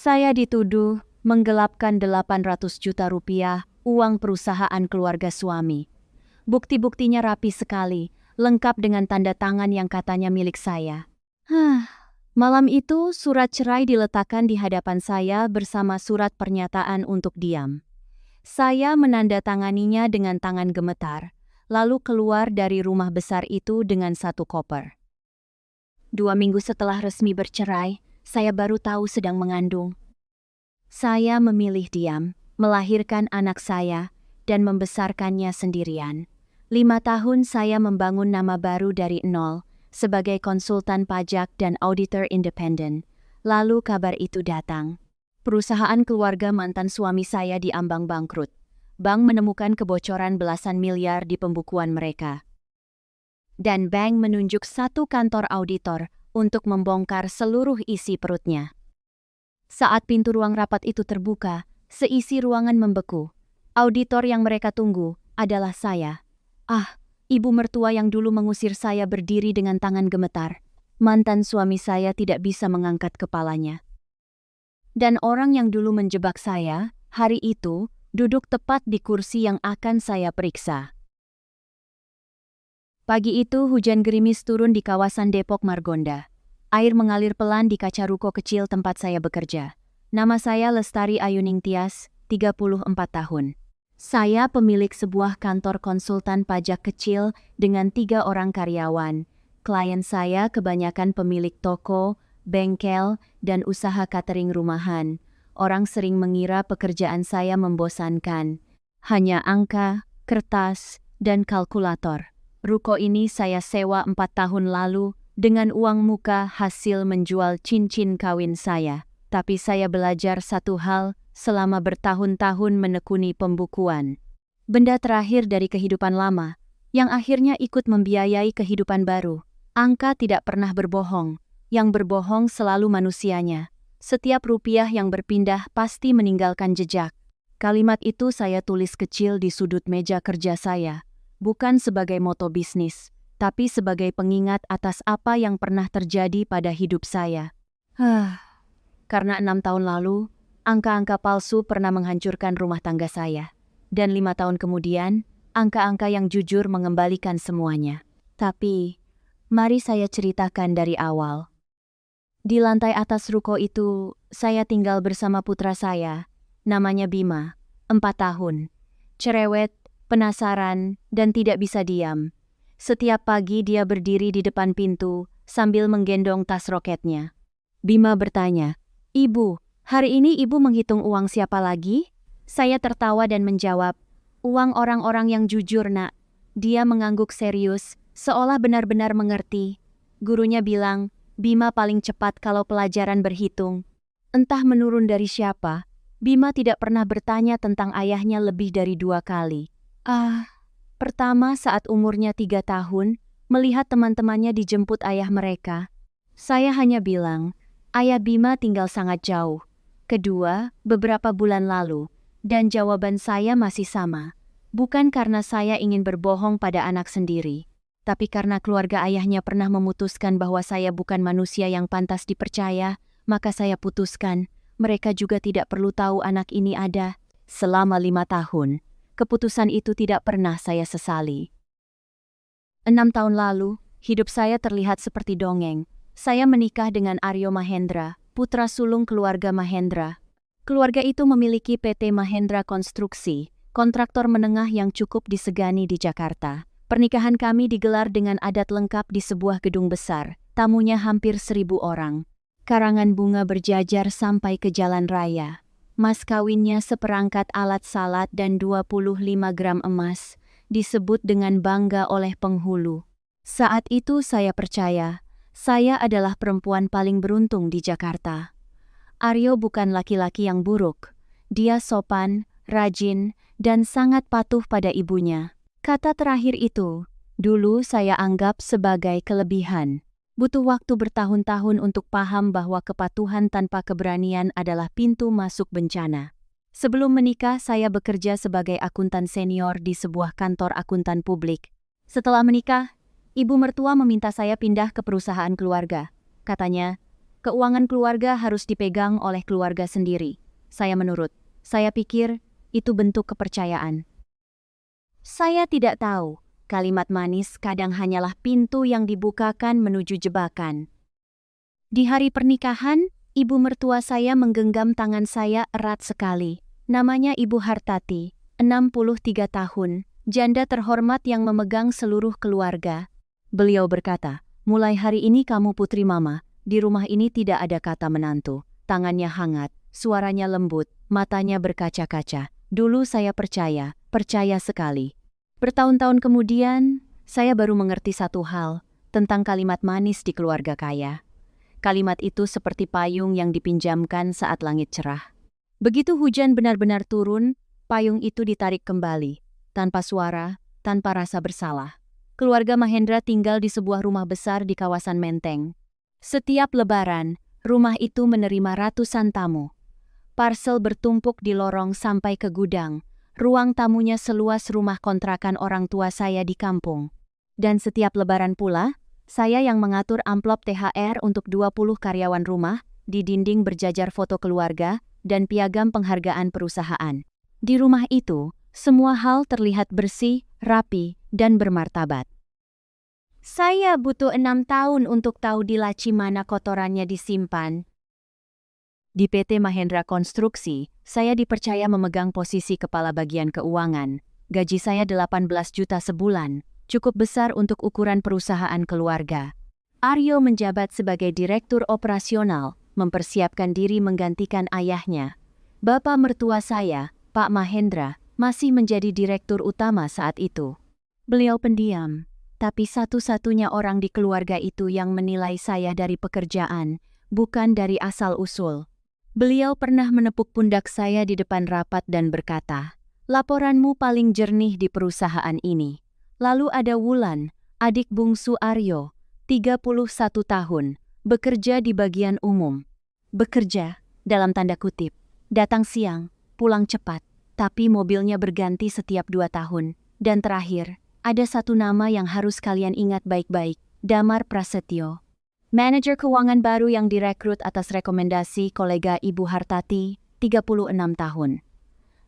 Saya dituduh menggelapkan 800 juta rupiah uang perusahaan keluarga suami. Bukti-buktinya rapi sekali, lengkap dengan tanda tangan yang katanya milik saya. Malam itu surat cerai diletakkan di hadapan saya bersama surat pernyataan untuk diam. Saya menandatanganinya dengan tangan gemetar, lalu keluar dari rumah besar itu dengan satu koper. 2 minggu setelah resmi bercerai, saya baru tahu sedang mengandung. Saya memilih diam, melahirkan anak saya, dan membesarkannya sendirian. 5 tahun saya membangun nama baru dari nol, sebagai konsultan pajak dan auditor independen. Lalu kabar itu datang. Perusahaan keluarga mantan suami saya diambang bangkrut. Bank menemukan kebocoran belasan miliar di pembukuan mereka. Dan bank menunjuk satu kantor auditor untuk membongkar seluruh isi perutnya. Saat pintu ruang rapat itu terbuka, seisi ruangan membeku. Auditor yang mereka tunggu adalah saya. Ibu mertua yang dulu mengusir saya berdiri dengan tangan gemetar. Mantan suami saya tidak bisa mengangkat kepalanya. Dan orang yang dulu menjebak saya, hari itu, duduk tepat di kursi yang akan saya periksa. Pagi itu hujan gerimis turun di kawasan Depok Margonda. Air mengalir pelan di kaca ruko kecil tempat saya bekerja. Nama saya Lestari Ayuning Tias, 34 tahun. Saya pemilik sebuah kantor konsultan pajak kecil dengan 3 orang karyawan. Klien saya kebanyakan pemilik toko, bengkel, dan usaha catering rumahan. Orang sering mengira pekerjaan saya membosankan. Hanya angka, kertas, dan kalkulator. Ruko ini saya sewa 4 tahun lalu dengan uang muka hasil menjual cincin kawin saya. Tapi saya belajar satu hal selama bertahun-tahun menekuni pembukuan. Benda terakhir dari kehidupan lama, yang akhirnya ikut membiayai kehidupan baru. Angka tidak pernah berbohong, yang berbohong selalu manusianya. Setiap rupiah yang berpindah pasti meninggalkan jejak. Kalimat itu saya tulis kecil di sudut meja kerja saya, bukan sebagai moto bisnis, tapi sebagai pengingat atas apa yang pernah terjadi pada hidup saya. Karena 6 tahun lalu, angka-angka palsu pernah menghancurkan rumah tangga saya. Dan 5 tahun kemudian, angka-angka yang jujur mengembalikan semuanya. Tapi, mari saya ceritakan dari awal. Di lantai atas ruko itu, saya tinggal bersama putra saya, namanya Bima, 4 tahun. Cerewet, penasaran, dan tidak bisa diam. Setiap pagi dia berdiri di depan pintu, sambil menggendong tas roketnya. Bima bertanya, "Ibu, hari ini ibu menghitung uang siapa lagi?" Saya tertawa dan menjawab, "Uang orang-orang yang jujur, nak." Dia mengangguk serius, seolah benar-benar mengerti. Gurunya bilang, Bima paling cepat kalau pelajaran berhitung. Entah menurun dari siapa, Bima tidak pernah bertanya tentang ayahnya lebih dari 2 kali. Pertama saat umurnya 3 tahun, melihat teman-temannya dijemput ayah mereka. Saya hanya bilang, "Ayah Bima tinggal sangat jauh." Kedua, beberapa bulan lalu, dan jawaban saya masih sama. Bukan karena saya ingin berbohong pada anak sendiri, tapi karena keluarga ayahnya pernah memutuskan bahwa saya bukan manusia yang pantas dipercaya, maka saya putuskan, mereka juga tidak perlu tahu anak ini ada. Selama 5 tahun, keputusan itu tidak pernah saya sesali. 6 tahun lalu, hidup saya terlihat seperti dongeng. Saya menikah dengan Aryo Mahendra, putra sulung keluarga Mahendra. Keluarga itu memiliki PT Mahendra Konstruksi, kontraktor menengah yang cukup disegani di Jakarta. Pernikahan kami digelar dengan adat lengkap di sebuah gedung besar, tamunya hampir 1.000 orang. Karangan bunga berjajar sampai ke jalan raya. Mas kawinnya seperangkat alat salat dan 25 gram emas, disebut dengan bangga oleh penghulu. Saat itu saya percaya, saya adalah perempuan paling beruntung di Jakarta. Aryo bukan laki-laki yang buruk. Dia sopan, rajin, dan sangat patuh pada ibunya. Kata terakhir itu, dulu saya anggap sebagai kelebihan. Butuh waktu bertahun-tahun untuk paham bahwa kepatuhan tanpa keberanian adalah pintu masuk bencana. Sebelum menikah, saya bekerja sebagai akuntan senior di sebuah kantor akuntan publik. Setelah menikah, ibu mertua meminta saya pindah ke perusahaan keluarga. Katanya, Keuangan keluarga harus dipegang oleh keluarga sendiri. Saya menurut. Saya pikir itu bentuk kepercayaan. Saya tidak tahu. Kalimat manis kadang hanyalah pintu yang dibukakan menuju jebakan. Di hari pernikahan, ibu mertua saya menggenggam tangan saya erat sekali. Namanya Ibu Hartati, 63 tahun, janda terhormat yang memegang seluruh keluarga. Beliau berkata, "Mulai hari ini kamu putri mama. Di rumah ini tidak ada kata menantu." Tangannya hangat, suaranya lembut, matanya berkaca-kaca. Dulu saya percaya sekali. Bertahun-tahun kemudian, saya baru mengerti satu hal tentang kalimat manis di keluarga kaya. Kalimat itu seperti payung yang dipinjamkan saat langit cerah. Begitu hujan benar-benar turun, payung itu ditarik kembali, tanpa suara, tanpa rasa bersalah. Keluarga Mahendra tinggal di sebuah rumah besar di kawasan Menteng. Setiap lebaran, rumah itu menerima ratusan tamu. Parsel bertumpuk di lorong sampai ke gudang. Ruang tamunya seluas rumah kontrakan orang tua saya di kampung. Dan setiap lebaran pula, saya yang mengatur amplop THR untuk 20 karyawan rumah, di dinding berjajar foto keluarga, dan piagam penghargaan perusahaan. Di rumah itu, semua hal terlihat bersih, rapi, dan bermartabat. Saya butuh 6 tahun untuk tahu di laci mana kotorannya disimpan. Di PT Mahendra Konstruksi, saya dipercaya memegang posisi kepala bagian keuangan. Gaji saya 18 juta sebulan, cukup besar untuk ukuran perusahaan keluarga. Aryo menjabat sebagai direktur operasional, mempersiapkan diri menggantikan ayahnya. Bapak mertua saya, Pak Mahendra, masih menjadi direktur utama saat itu. Beliau pendiam, tapi satu-satunya orang di keluarga itu yang menilai saya dari pekerjaan, bukan dari asal-usul. Beliau pernah menepuk pundak saya di depan rapat dan berkata, "Laporanmu paling jernih di perusahaan ini." Lalu ada Wulan, adik bungsu Aryo, 31 tahun, bekerja di bagian umum. Bekerja, dalam tanda kutip, datang siang, pulang cepat, tapi mobilnya berganti setiap 2 tahun. Dan terakhir, ada satu nama yang harus kalian ingat baik-baik, Damar Prasetyo. Manajer keuangan baru yang direkrut atas rekomendasi kolega Ibu Hartati, 36 tahun.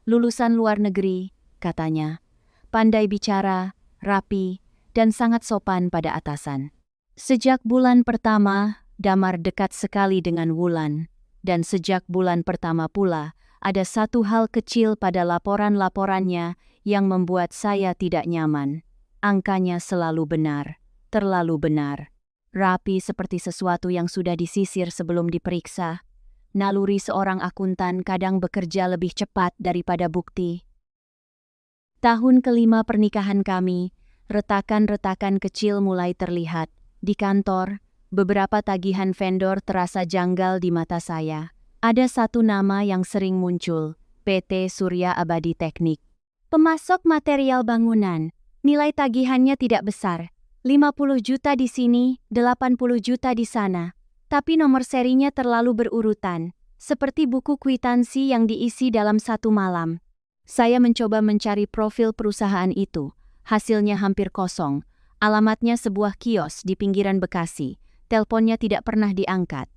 Lulusan luar negeri, katanya. Pandai bicara, rapi, dan sangat sopan pada atasan. Sejak bulan pertama, Damar dekat sekali dengan Wulan. Dan sejak bulan pertama pula, ada satu hal kecil pada laporan-laporannya yang membuat saya tidak nyaman. Angkanya selalu benar, terlalu benar. Rapi seperti sesuatu yang sudah disisir sebelum diperiksa. Naluri seorang akuntan kadang bekerja lebih cepat daripada bukti. Tahun kelima pernikahan kami, retakan-retakan kecil mulai terlihat. Di kantor, beberapa tagihan vendor terasa janggal di mata saya. Ada satu nama yang sering muncul, PT Surya Abadi Teknik. Pemasok material bangunan, nilai tagihannya tidak besar, 50 juta di sini, 80 juta di sana. Tapi nomor serinya terlalu berurutan, seperti buku kwitansi yang diisi dalam satu malam. Saya mencoba mencari profil perusahaan itu, hasilnya hampir kosong. Alamatnya sebuah kios di pinggiran Bekasi, teleponnya tidak pernah diangkat.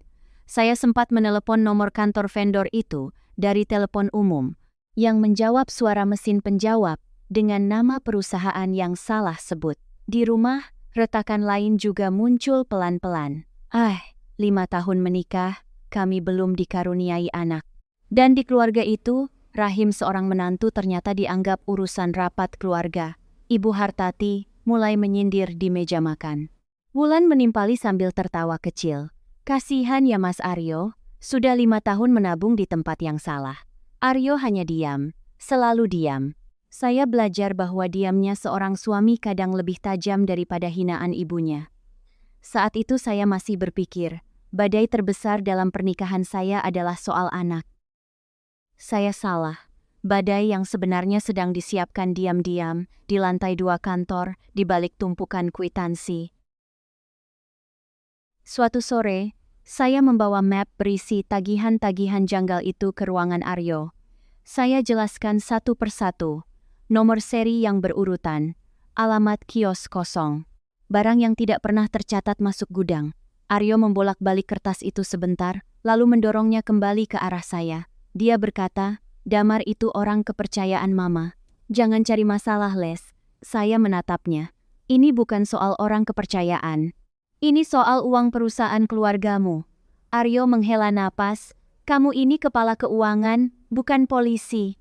Saya sempat menelepon nomor kantor vendor itu dari telepon umum, yang menjawab suara mesin penjawab dengan nama perusahaan yang salah sebut. Di rumah, retakan lain juga muncul pelan-pelan. 5 tahun menikah, kami belum dikaruniai anak. Dan di keluarga itu, rahim seorang menantu ternyata dianggap urusan rapat keluarga. Ibu Hartati mulai menyindir di meja makan. Wulan menimpali sambil tertawa kecil. "Kasihan ya Mas Aryo, sudah 5 tahun menabung di tempat yang salah." Aryo hanya diam, selalu diam. Saya belajar bahwa diamnya seorang suami kadang lebih tajam daripada hinaan ibunya. Saat itu saya masih berpikir, badai terbesar dalam pernikahan saya adalah soal anak. Saya salah. Badai yang sebenarnya sedang disiapkan diam-diam di lantai 2 kantor di balik tumpukan kwitansi. Suatu sore, saya membawa map berisi tagihan-tagihan janggal itu ke ruangan Aryo. Saya jelaskan satu persatu, nomor seri yang berurutan, alamat kios kosong, barang yang tidak pernah tercatat masuk gudang. Aryo membolak-balik kertas itu sebentar, lalu mendorongnya kembali ke arah saya. Dia berkata, Damar itu orang kepercayaan Mama. Jangan cari masalah, Les. Saya menatapnya. Ini bukan soal orang kepercayaan. Ini soal uang perusahaan keluargamu. Aryo menghela napas. Kamu ini kepala keuangan, bukan polisi.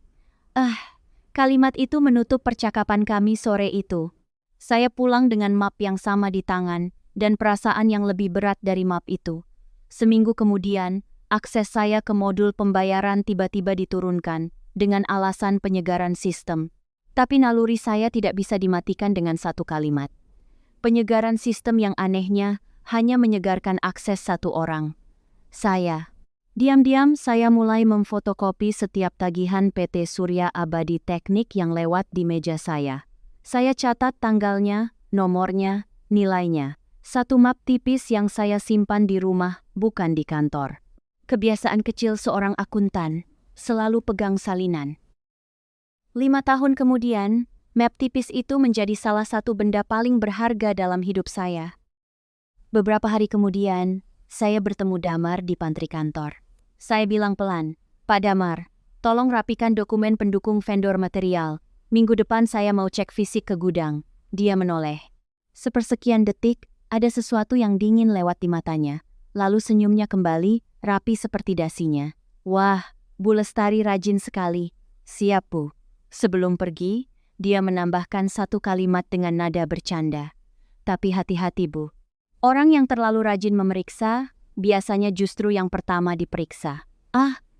Kalimat itu menutup percakapan kami sore itu. Saya pulang dengan map yang sama di tangan, dan perasaan yang lebih berat dari map itu. Seminggu kemudian, akses saya ke modul pembayaran tiba-tiba diturunkan, dengan alasan penyegaran sistem. Tapi naluri saya tidak bisa dimatikan dengan satu kalimat. Penyegaran sistem yang anehnya, hanya menyegarkan akses satu orang. Saya. Diam-diam saya mulai memfotokopi setiap tagihan PT Surya Abadi Teknik yang lewat di meja saya. Saya catat tanggalnya, nomornya, nilainya. Satu map tipis yang saya simpan di rumah, bukan di kantor. Kebiasaan kecil seorang akuntan, selalu pegang salinan. 5 tahun kemudian, map tipis itu menjadi salah satu benda paling berharga dalam hidup saya. Beberapa hari kemudian, saya bertemu Damar di pantry kantor. Saya bilang pelan, Pak Damar, tolong rapikan dokumen pendukung vendor material. Minggu depan saya mau cek fisik ke gudang. Dia menoleh. Sepersekian detik, ada sesuatu yang dingin lewat di matanya. Lalu senyumnya kembali, rapi seperti dasinya. Wah, Bu Lestari rajin sekali. Siap, Bu. Sebelum pergi, dia menambahkan satu kalimat dengan nada bercanda. Tapi hati-hati, Bu. Orang yang terlalu rajin memeriksa, biasanya justru yang pertama diperiksa.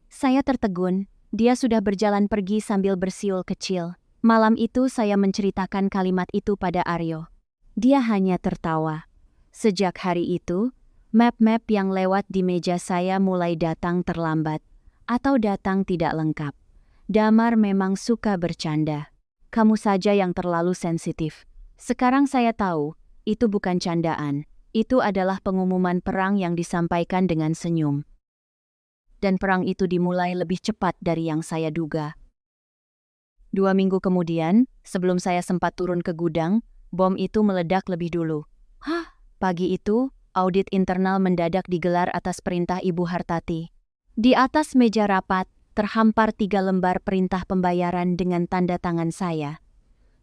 Saya tertegun. Dia sudah berjalan pergi sambil bersiul kecil. Malam itu saya menceritakan kalimat itu pada Aryo. Dia hanya tertawa. Sejak hari itu, map-map yang lewat di meja saya mulai datang terlambat. Atau datang tidak lengkap. Damar memang suka bercanda. Kamu saja yang terlalu sensitif. Sekarang saya tahu, itu bukan candaan. Itu adalah pengumuman perang yang disampaikan dengan senyum. Dan perang itu dimulai lebih cepat dari yang saya duga. 2 minggu kemudian, sebelum saya sempat turun ke gudang, bom itu meledak lebih dulu. Pagi itu, audit internal mendadak digelar atas perintah Ibu Hartati. Di atas meja rapat, terhampar 3 lembar perintah pembayaran dengan tanda tangan saya.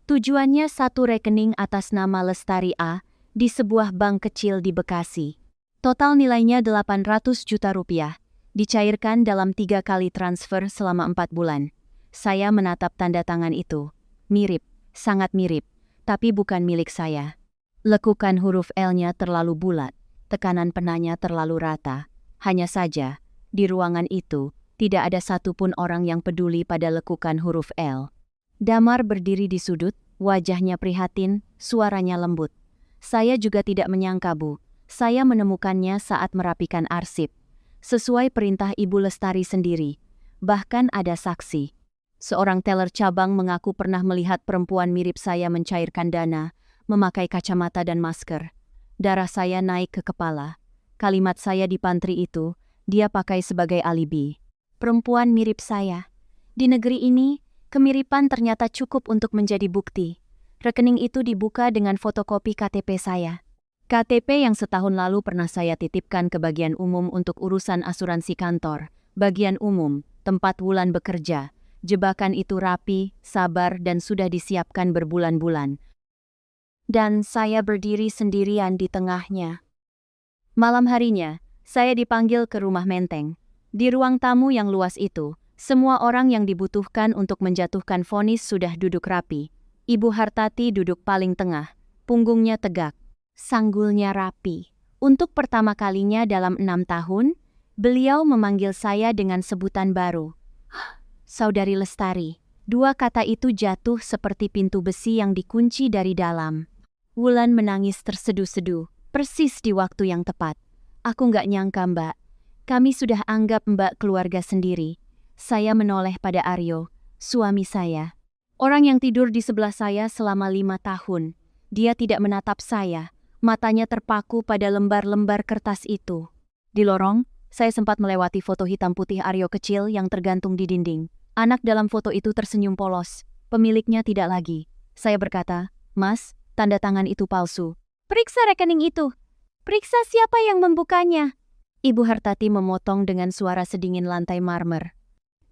Tujuannya satu rekening atas nama Lestari A, di sebuah bank kecil di Bekasi. Total nilainya 800 juta rupiah, dicairkan dalam 3 kali transfer selama 4 bulan. Saya menatap tanda tangan itu. Mirip, sangat mirip, tapi bukan milik saya. Lekukan huruf L-nya terlalu bulat, tekanan penanya terlalu rata. Hanya saja, di ruangan itu, tidak ada satupun orang yang peduli pada lekukan huruf L. Damar berdiri di sudut, wajahnya prihatin, suaranya lembut. Saya juga tidak menyangka, Bu. Saya menemukannya saat merapikan arsip. Sesuai perintah Ibu Lestari sendiri. Bahkan ada saksi. Seorang teller cabang mengaku pernah melihat perempuan mirip saya mencairkan dana, memakai kacamata dan masker. Darah saya naik ke kepala. Kalimat saya di pantry itu, dia pakai sebagai alibi. Perempuan mirip saya. Di negeri ini, kemiripan ternyata cukup untuk menjadi bukti. Rekening itu dibuka dengan fotokopi KTP saya. KTP yang setahun lalu pernah saya titipkan ke bagian umum untuk urusan asuransi kantor. Bagian umum, tempat Wulan bekerja. Jebakan itu rapi, sabar dan sudah disiapkan berbulan-bulan. Dan saya berdiri sendirian di tengahnya. Malam harinya, saya dipanggil ke rumah Menteng. Di ruang tamu yang luas itu, semua orang yang dibutuhkan untuk menjatuhkan vonis sudah duduk rapi. Ibu Hartati duduk paling tengah, punggungnya tegak, sanggulnya rapi. Untuk pertama kalinya dalam 6 tahun, beliau memanggil saya dengan sebutan baru. Saudari Lestari. 2 kata itu jatuh seperti pintu besi yang dikunci dari dalam. Wulan menangis terseduh-seduh, persis di waktu yang tepat. Aku nggak nyangka, Mbak. Kami sudah anggap Mbak keluarga sendiri. Saya menoleh pada Aryo, suami saya. Orang yang tidur di sebelah saya selama 5 tahun. Dia tidak menatap saya, matanya terpaku pada lembar-lembar kertas itu. Di lorong, saya sempat melewati foto hitam putih Aryo kecil yang tergantung di dinding. Anak dalam foto itu tersenyum polos, pemiliknya tidak lagi. Saya berkata, Mas, tanda tangan itu palsu. Periksa rekening itu. Periksa siapa yang membukanya. Ibu Hartati memotong dengan suara sedingin lantai marmer.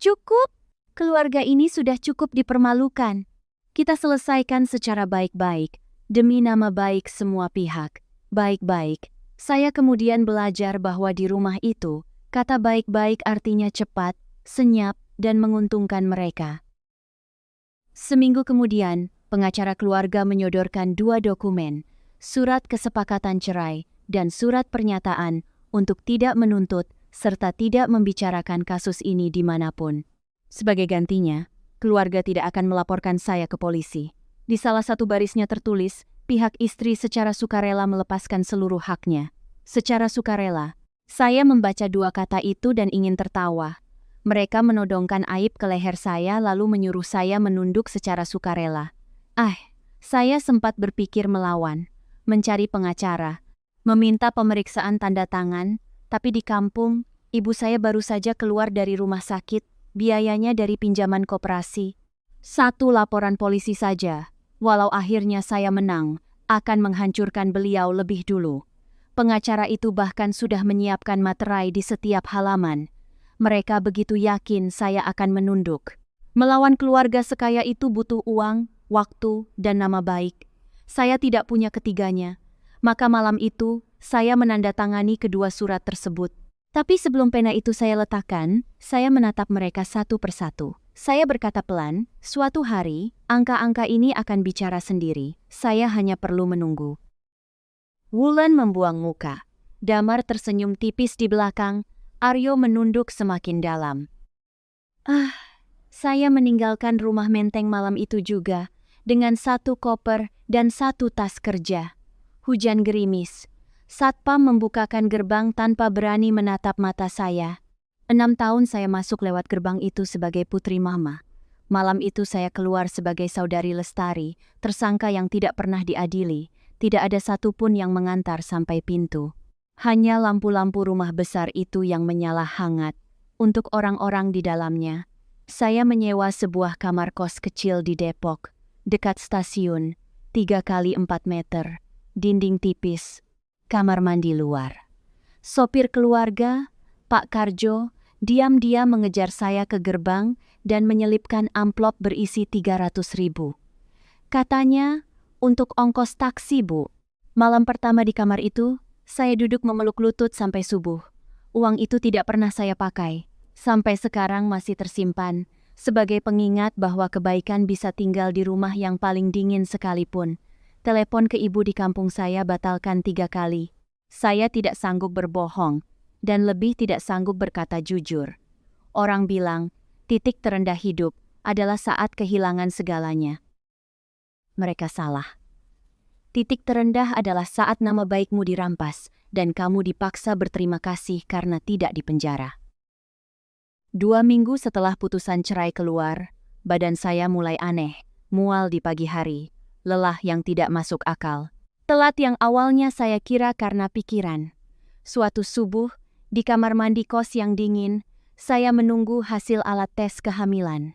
Cukup. Keluarga ini sudah cukup dipermalukan. Kita selesaikan secara baik-baik, demi nama baik semua pihak. Baik-baik. Saya kemudian belajar bahwa di rumah itu, kata baik-baik artinya cepat, senyap, dan menguntungkan mereka. Seminggu kemudian, pengacara keluarga menyodorkan 2 dokumen, surat kesepakatan cerai dan surat pernyataan untuk tidak menuntut serta tidak membicarakan kasus ini dimanapun. Sebagai gantinya, keluarga tidak akan melaporkan saya ke polisi. Di salah satu barisnya tertulis, pihak istri secara sukarela melepaskan seluruh haknya. Secara sukarela. Saya membaca 2 kata itu dan ingin tertawa. Mereka menodongkan aib ke leher saya lalu menyuruh saya menunduk secara sukarela. Saya sempat berpikir melawan, mencari pengacara, meminta pemeriksaan tanda tangan, tapi di kampung, ibu saya baru saja keluar dari rumah sakit, biayanya dari pinjaman koperasi. 1 laporan polisi saja, walau akhirnya saya menang, akan menghancurkan beliau lebih dulu. Pengacara itu bahkan sudah menyiapkan materai di setiap halaman. Mereka begitu yakin saya akan menunduk. Melawan keluarga sekaya itu butuh uang, waktu, dan nama baik. Saya tidak punya ketiganya. Maka malam itu, saya menandatangani kedua surat tersebut. Tapi sebelum pena itu saya letakkan, saya menatap mereka satu persatu. Saya berkata pelan, suatu hari, angka-angka ini akan bicara sendiri. Saya hanya perlu menunggu. Wulan membuang muka. Damar tersenyum tipis di belakang. Aryo menunduk semakin dalam. Saya meninggalkan rumah menteng malam itu juga, dengan 1 koper dan 1 tas kerja. Hujan gerimis. Satpam membukakan gerbang tanpa berani menatap mata saya. 6 tahun saya masuk lewat gerbang itu sebagai putri mama. Malam itu saya keluar sebagai saudari Lestari, tersangka yang tidak pernah diadili. Tidak ada satupun yang mengantar sampai pintu. Hanya lampu-lampu rumah besar itu yang menyala hangat. Untuk orang-orang di dalamnya. Saya menyewa sebuah kamar kos kecil di Depok, dekat stasiun, 3 kali 4 meter. Dinding tipis, kamar mandi luar. Sopir keluarga, Pak Karjo, diam-diam mengejar saya ke gerbang dan menyelipkan amplop berisi 300.000. Katanya, untuk ongkos taksi, Bu. Malam pertama di kamar itu, saya duduk memeluk lutut sampai subuh. Uang itu tidak pernah saya pakai. Sampai sekarang masih tersimpan, sebagai pengingat bahwa kebaikan bisa tinggal di rumah yang paling dingin sekalipun. Telepon ke ibu di kampung saya batalkan 3 kali. Saya tidak sanggup berbohong, dan lebih tidak sanggup berkata jujur. Orang bilang, titik terendah hidup adalah saat kehilangan segalanya. Mereka salah. Titik terendah adalah saat nama baikmu dirampas, dan kamu dipaksa berterima kasih karena tidak dipenjara. 2 minggu setelah putusan cerai keluar, badan saya mulai aneh, mual di pagi hari. Lelah yang tidak masuk akal. Telat yang awalnya saya kira karena pikiran. Suatu subuh, di kamar mandi kos yang dingin, saya menunggu hasil alat tes kehamilan.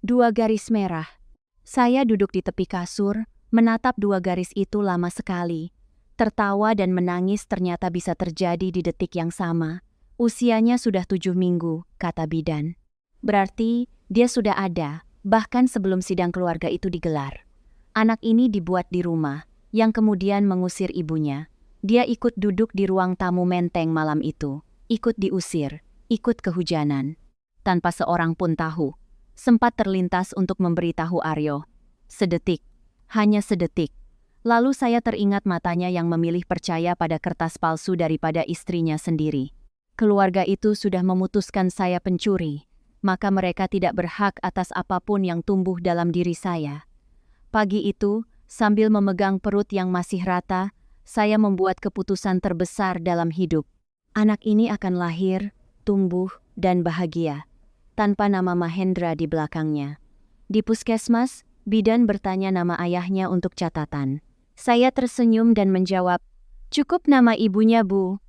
2 garis merah. Saya duduk di tepi kasur, menatap 2 garis itu lama sekali. Tertawa dan menangis ternyata bisa terjadi di detik yang sama. Usianya sudah 7 minggu, kata bidan. Berarti dia sudah ada, bahkan sebelum sidang keluarga itu digelar. Anak ini dibuat di rumah, yang kemudian mengusir ibunya. Dia ikut duduk di ruang tamu menteng malam itu, ikut diusir, ikut kehujanan. Tanpa seorang pun tahu, sempat terlintas untuk memberitahu Aryo. Sedetik, hanya sedetik. Lalu saya teringat matanya yang memilih percaya pada kertas palsu daripada istrinya sendiri. Keluarga itu sudah memutuskan saya pencuri, maka mereka tidak berhak atas apapun yang tumbuh dalam diri saya. Pagi itu, sambil memegang perut yang masih rata, saya membuat keputusan terbesar dalam hidup. Anak ini akan lahir, tumbuh, dan bahagia, tanpa nama Mahendra di belakangnya. Di puskesmas, bidan bertanya nama ayahnya untuk catatan. Saya tersenyum dan menjawab, "Cukup nama ibunya, Bu."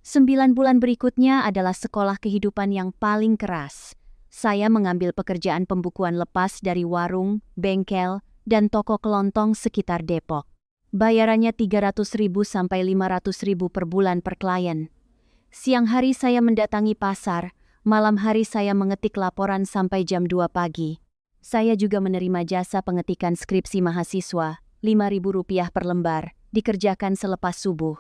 9 bulan berikutnya adalah sekolah kehidupan yang paling keras. Saya mengambil pekerjaan pembukuan lepas dari warung, bengkel, dan toko kelontong sekitar Depok. Bayarannya 300.000 sampai 500.000 per bulan per klien. Siang hari saya mendatangi pasar, malam hari saya mengetik laporan sampai jam 2 pagi. Saya juga menerima jasa pengetikan skripsi mahasiswa, Rp5.000 per lembar, dikerjakan selepas subuh.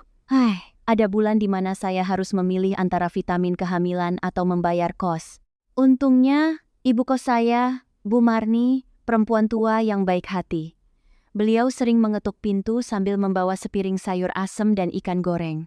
Ada bulan di mana saya harus memilih antara vitamin kehamilan atau membayar kos. Untungnya, ibu kos saya, Bu Marni, perempuan tua yang baik hati. Beliau sering mengetuk pintu sambil membawa sepiring sayur asem dan ikan goreng.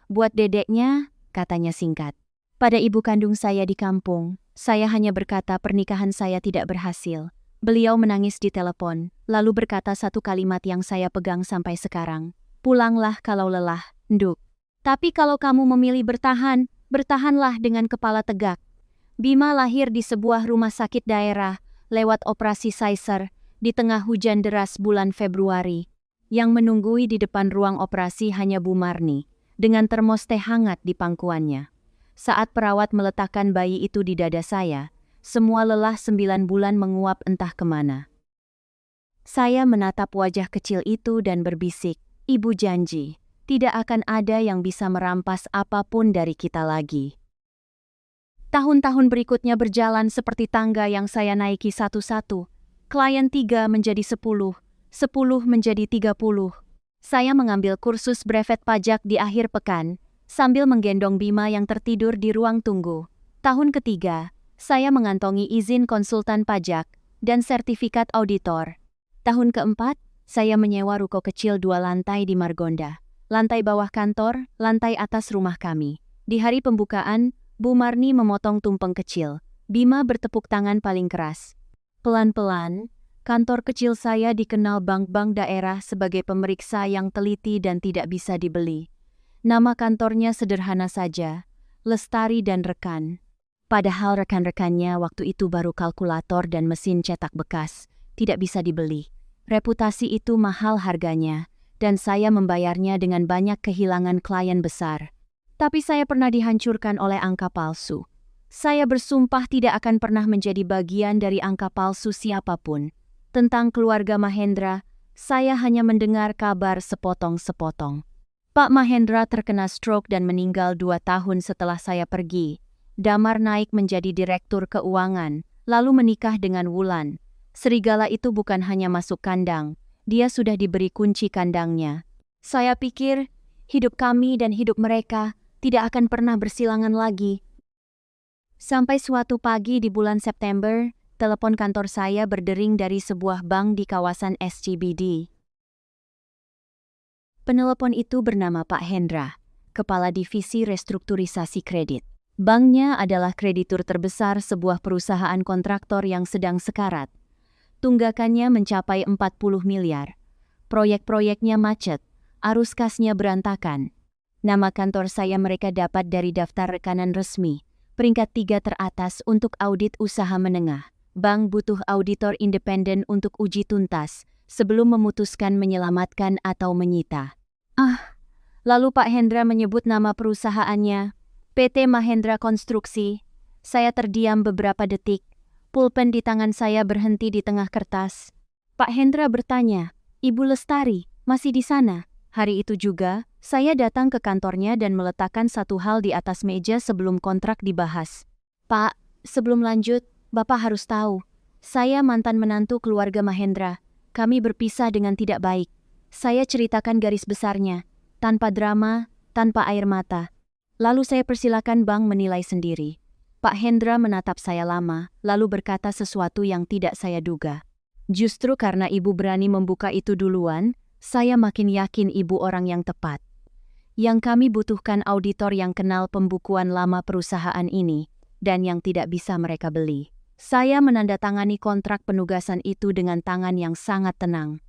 Buat dedeknya, katanya singkat. Pada ibu kandung saya di kampung, saya hanya berkata pernikahan saya tidak berhasil. Beliau menangis di telepon, lalu berkata satu kalimat yang saya pegang sampai sekarang. Pulanglah kalau lelah, Nduk. Tapi kalau kamu memilih bertahan, bertahanlah dengan kepala tegak. Bima lahir di sebuah rumah sakit daerah, lewat operasi Caesar, di tengah hujan deras bulan Februari. Yang menunggui di depan ruang operasi hanya Bu Marni, dengan termos teh hangat di pangkuannya. Saat perawat meletakkan bayi itu di dada saya, semua lelah 9 bulan menguap entah kemana. Saya menatap wajah kecil itu dan berbisik, Ibu janji, tidak akan ada yang bisa merampas apapun dari kita lagi. Tahun-tahun berikutnya berjalan seperti tangga yang saya naiki satu-satu. Klien 3 menjadi 10, 10 menjadi 30. Saya mengambil kursus brevet pajak di akhir pekan, sambil menggendong Bima yang tertidur di ruang tunggu. Tahun ketiga, saya mengantongi izin konsultan pajak dan sertifikat auditor. Tahun keempat, saya menyewa ruko kecil 2 lantai di Margonda. Lantai bawah kantor, lantai atas rumah kami. Di hari pembukaan, Bu Marni memotong tumpeng kecil. Bima bertepuk tangan paling keras. Pelan-pelan, kantor kecil saya dikenal bank-bank daerah sebagai pemeriksa yang teliti dan tidak bisa dibeli. Nama kantornya sederhana saja, Lestari dan Rekan. Padahal rekan-rekannya waktu itu baru kalkulator dan mesin cetak bekas, tidak bisa dibeli. Reputasi itu mahal harganya, dan saya membayarnya dengan banyak kehilangan klien besar. Tapi saya pernah dihancurkan oleh angka palsu. Saya bersumpah tidak akan pernah menjadi bagian dari angka palsu siapapun. Tentang keluarga Mahendra, saya hanya mendengar kabar sepotong-sepotong. Pak Mahendra terkena stroke dan meninggal 2 tahun setelah saya pergi. Damar naik menjadi direktur keuangan, lalu menikah dengan Wulan. Serigala itu bukan hanya masuk kandang, dia sudah diberi kunci kandangnya. Saya pikir, hidup kami dan hidup mereka tidak akan pernah bersilangan lagi. Sampai suatu pagi di bulan September, telepon kantor saya berdering dari sebuah bank di kawasan SCBD. Penelepon itu bernama Pak Hendra, Kepala Divisi Restrukturisasi Kredit. Banknya adalah kreditur terbesar sebuah perusahaan kontraktor yang sedang sekarat. Tunggakannya mencapai 40 miliar. Proyek-proyeknya macet, arus kasnya berantakan. Nama kantor saya mereka dapat dari daftar rekanan resmi, peringkat 3 teratas untuk audit usaha menengah. Bank butuh auditor independen untuk uji tuntas, sebelum memutuskan menyelamatkan atau menyita. Lalu Pak Hendra menyebut nama perusahaannya, PT Mahendra Konstruksi. Saya terdiam beberapa detik. Pulpen di tangan saya berhenti di tengah kertas. Pak Hendra bertanya, Ibu Lestari, masih di sana? Hari itu juga, saya datang ke kantornya dan meletakkan satu hal di atas meja sebelum kontrak dibahas. Pak, sebelum lanjut, Bapak harus tahu. Saya mantan menantu keluarga Mahendra. Kami berpisah dengan tidak baik. Saya ceritakan garis besarnya, tanpa drama, tanpa air mata. Lalu saya persilakan bank menilai sendiri. Pak Hendra menatap saya lama, lalu berkata sesuatu yang tidak saya duga. Justru karena Ibu berani membuka itu duluan, saya makin yakin Ibu orang yang tepat. Yang kami butuhkan auditor yang kenal pembukuan lama perusahaan ini, dan yang tidak bisa mereka beli. Saya menandatangani kontrak penugasan itu dengan tangan yang sangat tenang.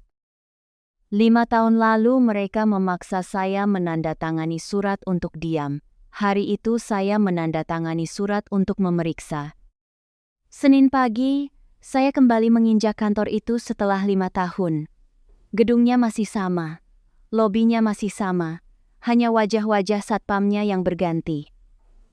5 tahun lalu mereka memaksa saya menandatangani surat untuk diam. Hari itu saya menandatangani surat untuk memeriksa. Senin pagi, saya kembali menginjak kantor itu setelah 5 tahun. Gedungnya masih sama, lobinya masih sama, hanya wajah-wajah satpamnya yang berganti.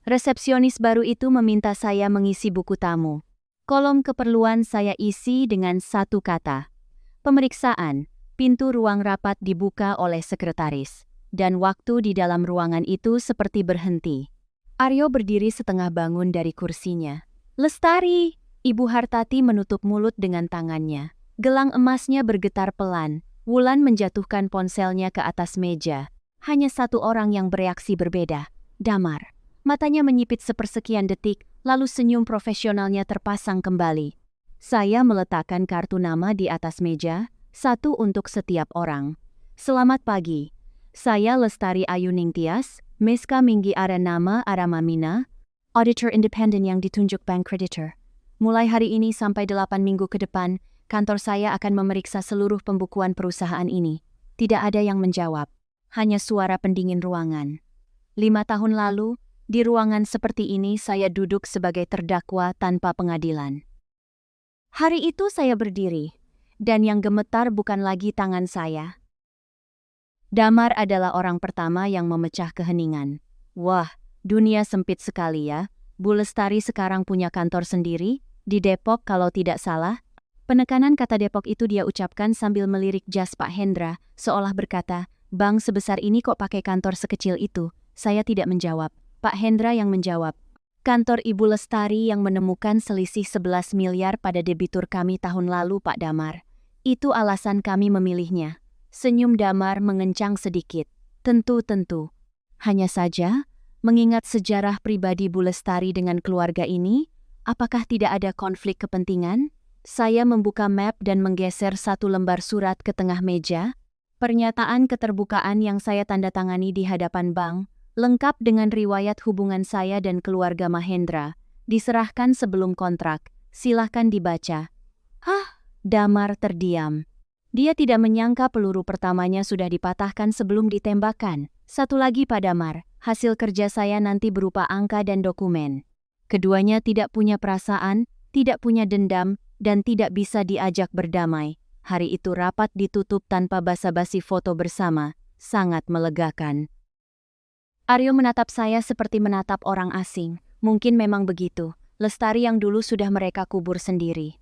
Resepsionis baru itu meminta saya mengisi buku tamu. Kolom keperluan saya isi dengan satu kata. Pemeriksaan, Pintu ruang rapat dibuka oleh sekretaris, dan waktu di dalam ruangan itu seperti berhenti. Aryo berdiri setengah bangun dari kursinya. "Lestari!" Ibu Hartati menutup mulut dengan tangannya. Gelang emasnya bergetar pelan. Wulan menjatuhkan ponselnya ke atas meja. Hanya satu orang yang bereaksi berbeda, Damar. Matanya menyipit sepersekian detik, lalu senyum profesionalnya terpasang kembali. Saya meletakkan kartu nama di atas meja, satu untuk setiap orang. "Selamat pagi. Saya Lestari Ayuning Tias, Meska Minggi Aranama Aramamina, auditor independen yang ditunjuk bank creditor. Mulai hari ini sampai 8 minggu ke depan, kantor saya akan memeriksa seluruh pembukuan perusahaan ini." Tidak ada yang menjawab. Hanya suara pendingin ruangan. 5 tahun lalu, di ruangan seperti ini saya duduk sebagai terdakwa tanpa pengadilan. Hari itu saya berdiri, dan yang gemetar bukan lagi tangan saya. Damar adalah orang pertama yang memecah keheningan. "Wah, dunia sempit sekali ya. Bu Lestari sekarang punya kantor sendiri, di Depok kalau tidak salah." Penekanan kata Depok itu dia ucapkan sambil melirik jas Pak Hendra, seolah berkata, "Bank sebesar ini kok pakai kantor sekecil itu?" Saya tidak menjawab. Pak Hendra yang menjawab. "Kantor Ibu Lestari yang menemukan selisih 11 miliar pada debitur kami tahun lalu, Pak Damar. Itu alasan kami memilihnya." Senyum Damar mengencang sedikit. "Tentu. Hanya saja, mengingat sejarah pribadi Bu Lestari dengan keluarga ini, apakah tidak ada konflik kepentingan?" Saya membuka map dan menggeser satu lembar surat ke tengah meja. Pernyataan keterbukaan yang saya tanda tangani di hadapan bank, lengkap dengan riwayat hubungan saya dan keluarga Mahendra, diserahkan sebelum kontrak. Silahkan dibaca. "Hah?" Damar terdiam. Dia tidak menyangka peluru pertamanya sudah dipatahkan sebelum ditembakkan. "Satu lagi Pak Damar, hasil kerja saya nanti berupa angka dan dokumen." Keduanya tidak punya perasaan, tidak punya dendam, dan tidak bisa diajak berdamai. Hari itu rapat ditutup tanpa basa-basi foto bersama, sangat melegakan. Aryo menatap saya seperti menatap orang asing. Mungkin memang begitu, Lestari yang dulu sudah mereka kubur sendiri.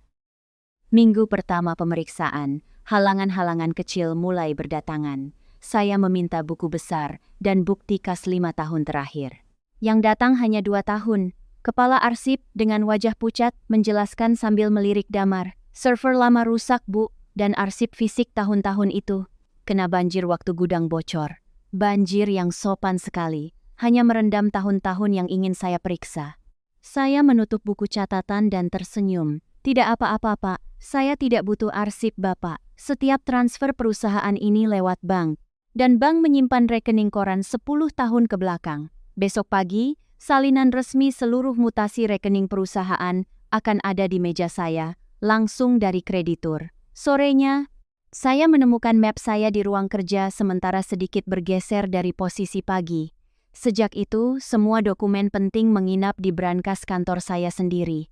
Minggu pertama pemeriksaan, halangan-halangan kecil mulai berdatangan. Saya meminta buku besar dan bukti kas 5 tahun terakhir. Yang datang hanya 2 tahun. Kepala arsip dengan wajah pucat menjelaskan sambil melirik Damar. "Server lama rusak, Bu, dan arsip fisik tahun-tahun itu kena banjir waktu gudang bocor. Banjir yang sopan sekali, hanya merendam tahun-tahun yang ingin saya periksa." Saya menutup buku catatan dan tersenyum. "Tidak apa-apa, Pak. Saya tidak butuh arsip Bapak. Setiap transfer perusahaan ini lewat bank. Dan bank menyimpan rekening koran 10 tahun ke belakang. Besok pagi, salinan resmi seluruh mutasi rekening perusahaan akan ada di meja saya, langsung dari kreditur." Sorenya, saya menemukan map saya di ruang kerja sementara sedikit bergeser dari posisi pagi. Sejak itu, semua dokumen penting menginap di brankas kantor saya sendiri.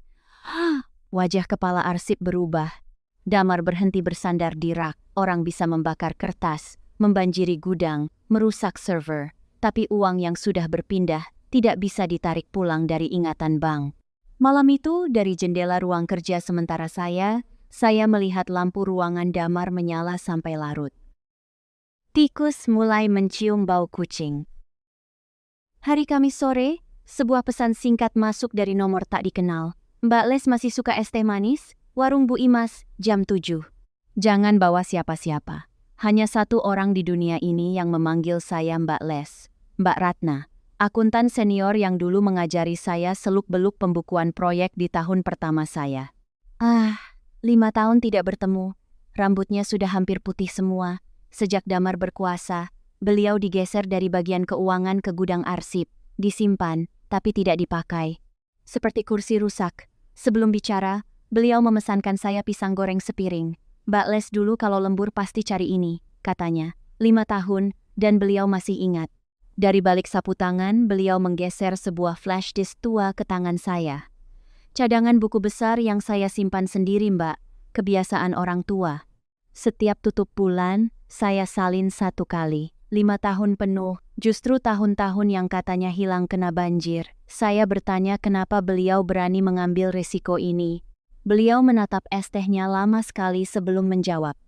Wajah kepala arsip berubah. Damar berhenti bersandar di rak. Orang bisa membakar kertas, membanjiri gudang, merusak server. Tapi uang yang sudah berpindah tidak bisa ditarik pulang dari ingatan bank. Malam itu, dari jendela ruang kerja sementara saya melihat lampu ruangan Damar menyala sampai larut. Tikus mulai mencium bau kucing. Hari Kamis sore, sebuah pesan singkat masuk dari nomor tak dikenal. "Mbak Les masih suka es teh manis? Warung Bu Imas, jam 7. Jangan bawa siapa-siapa. Hanya satu orang di dunia ini yang memanggil saya Mbak Les. Mbak Ratna, akuntan senior yang dulu mengajari saya seluk-beluk pembukuan proyek di tahun pertama saya." 5 tahun tidak bertemu. Rambutnya sudah hampir putih semua. Sejak Damar berkuasa, beliau digeser dari bagian keuangan ke gudang arsip, disimpan, tapi tidak dipakai. Seperti kursi rusak. Sebelum bicara, beliau memesankan saya pisang goreng sepiring. "Mbak Les dulu kalau lembur pasti cari ini," katanya. 5 tahun, dan beliau masih ingat. Dari balik sapu tangan, beliau menggeser sebuah flash disk tua ke tangan saya. "Cadangan buku besar yang saya simpan sendiri, Mbak. Kebiasaan orang tua. Setiap tutup bulan, saya salin 1 kali. 5 tahun penuh, justru tahun-tahun yang katanya hilang kena banjir." Saya bertanya kenapa beliau berani mengambil resiko ini. Beliau menatap es tehnya lama sekali sebelum menjawab.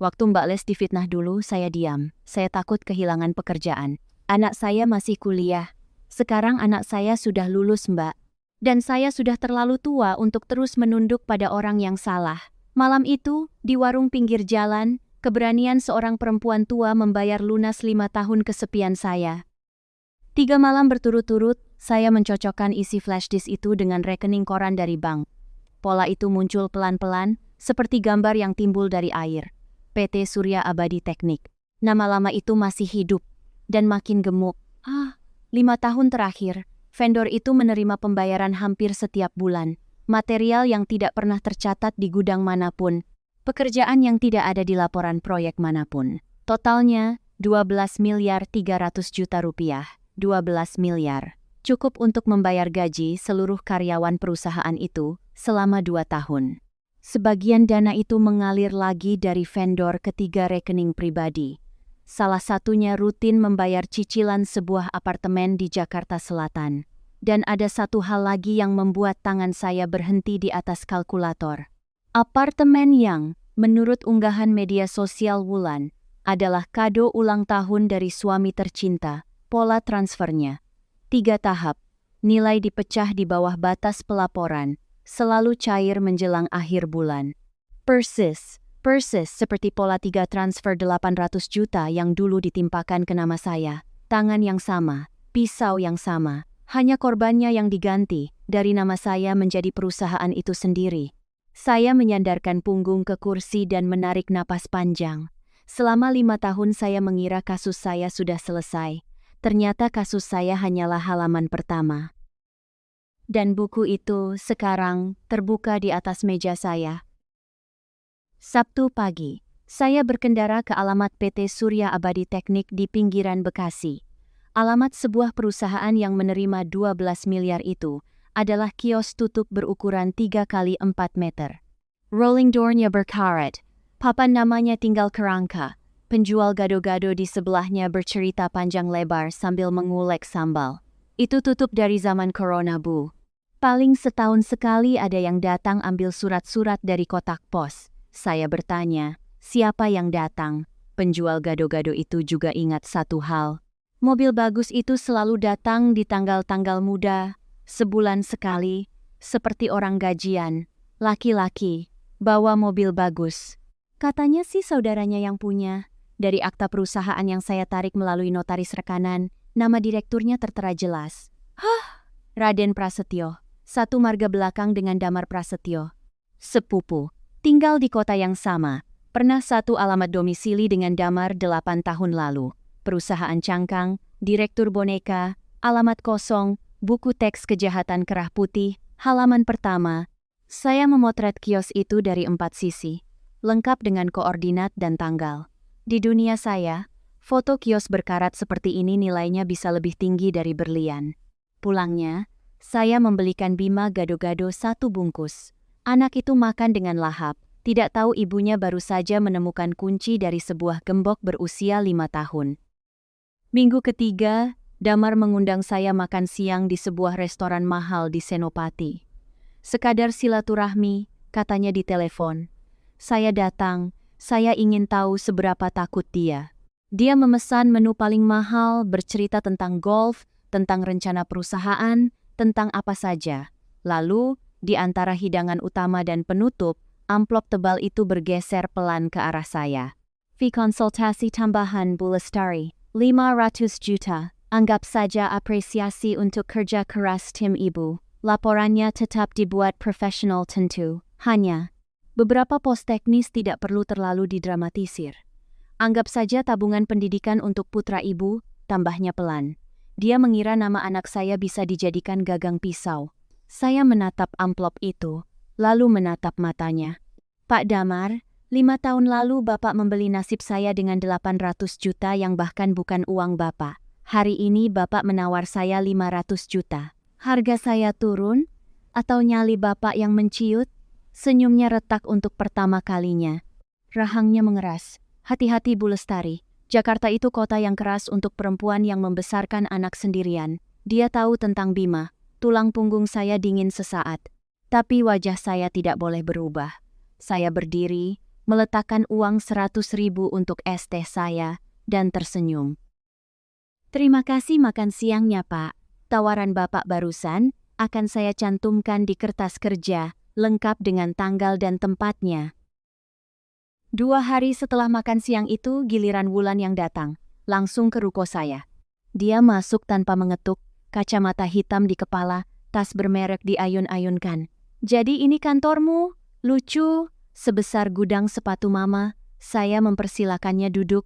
Waktu Mbak Les difitnah dulu, saya diam. Saya takut kehilangan pekerjaan. Anak saya masih kuliah. Sekarang anak saya sudah lulus, Mbak. Dan saya sudah terlalu tua untuk terus menunduk pada orang yang salah. Malam itu, di warung pinggir jalan, keberanian seorang perempuan tua membayar lunas 5 tahun kesepian saya. 3 malam berturut-turut, saya mencocokkan isi flash disk itu dengan rekening koran dari bank. Pola itu muncul pelan-pelan, seperti gambar yang timbul dari air. PT Surya Abadi Teknik. Nama lama itu masih hidup, dan makin gemuk. 5 tahun terakhir, vendor itu menerima pembayaran hampir setiap bulan. Material yang tidak pernah tercatat di gudang manapun. Pekerjaan yang tidak ada di laporan proyek manapun. Totalnya, 12 miliar 300 juta rupiah. 12 miliar. Cukup untuk membayar gaji seluruh karyawan perusahaan itu selama 2 tahun. Sebagian dana itu mengalir lagi dari vendor ke 3 rekening pribadi. Salah satunya rutin membayar cicilan sebuah apartemen di Jakarta Selatan. Dan ada satu hal lagi yang membuat tangan saya berhenti di atas kalkulator. Apartemen yang, menurut unggahan media sosial Wulan, adalah kado ulang tahun dari suami tercinta. Pola transfernya 3 tahap. Nilai dipecah di bawah batas pelaporan. Selalu cair menjelang akhir bulan. Persis seperti pola 3 transfer 800 juta yang dulu ditimpakan ke nama saya. Tangan yang sama, pisau yang sama. Hanya korbannya yang diganti, dari nama saya menjadi perusahaan itu sendiri. Saya menyandarkan punggung ke kursi dan menarik napas panjang. Selama 5 tahun saya mengira kasus saya sudah selesai. Ternyata kasus saya hanyalah halaman pertama. Dan buku itu sekarang terbuka di atas meja saya. Sabtu pagi, saya berkendara ke alamat PT Surya Abadi Teknik di pinggiran Bekasi. Alamat sebuah perusahaan yang menerima 12 miliar itu adalah kios tutup berukuran 3 kali 4 meter. Rolling door-nya berkarat, papan namanya tinggal kerangka. Penjual gado-gado di sebelahnya bercerita panjang lebar sambil mengulek sambal. Itu tutup dari zaman corona, Bu. Paling setahun sekali ada yang datang ambil surat-surat dari kotak pos. Saya bertanya, siapa yang datang? Penjual gado-gado itu juga ingat satu hal. Mobil bagus itu selalu datang di tanggal-tanggal muda, sebulan sekali, seperti orang gajian. Laki-laki, bawa mobil bagus. Katanya sih saudaranya yang punya. Dari akta perusahaan yang saya tarik melalui notaris rekanan, nama direkturnya tertera jelas. Raden Prasetyo. Satu marga belakang dengan Damar Prasetyo. Sepupu. Tinggal di kota yang sama. Pernah satu alamat domisili dengan Damar 8 tahun lalu. Perusahaan cangkang, direktur boneka, alamat kosong, buku teks kejahatan kerah putih, halaman pertama. Saya memotret kios itu dari 4 sisi. Lengkap dengan koordinat dan tanggal. Di dunia saya, foto kios berkarat seperti ini nilainya bisa lebih tinggi dari berlian. Pulangnya, saya membelikan Bima gado-gado 1 bungkus. Anak itu makan dengan lahap, tidak tahu ibunya baru saja menemukan kunci dari sebuah gembok berusia 5 tahun. Minggu ketiga, Damar mengundang saya makan siang di sebuah restoran mahal di Senopati. Sekadar silaturahmi, katanya di telepon. Saya datang. Saya ingin tahu seberapa takut dia. Dia memesan menu paling mahal, bercerita tentang golf, tentang rencana perusahaan, tentang apa saja. Lalu, di antara hidangan utama dan penutup, amplop tebal itu bergeser pelan ke arah saya. Fee konsultasi tambahan Bu Lestari, 500 juta. Anggap saja apresiasi untuk kerja keras tim ibu. Laporannya tetap dibuat profesional tentu. Hanya beberapa pos teknis tidak perlu terlalu didramatisir. Anggap saja tabungan pendidikan untuk putra ibu, tambahnya pelan. Dia mengira nama anak saya bisa dijadikan gagang pisau. Saya menatap amplop itu, lalu menatap matanya. Pak Damar, 5 tahun lalu Bapak membeli nasib saya dengan 800 juta yang bahkan bukan uang Bapak. Hari ini Bapak menawar saya 500 juta. Harga saya turun? Atau nyali Bapak yang menciut? Senyumnya retak untuk pertama kalinya. Rahangnya mengeras. Hati-hati Bu Lestari. Jakarta itu kota yang keras untuk perempuan yang membesarkan anak sendirian. Dia tahu tentang Bima. Tulang punggung saya dingin sesaat. Tapi wajah saya tidak boleh berubah. Saya berdiri, meletakkan uang 100.000 untuk es teh saya, dan tersenyum. Terima kasih makan siangnya, Pak. Tawaran Bapak barusan akan saya cantumkan di kertas kerja, lengkap dengan tanggal dan tempatnya. 2 hari setelah makan siang itu, giliran Wulan yang datang, langsung ke ruko saya. Dia masuk tanpa mengetuk, kacamata hitam di kepala, tas bermerek diayun-ayunkan. Jadi ini kantormu? Lucu, sebesar gudang sepatu mama. Saya mempersilakannya duduk.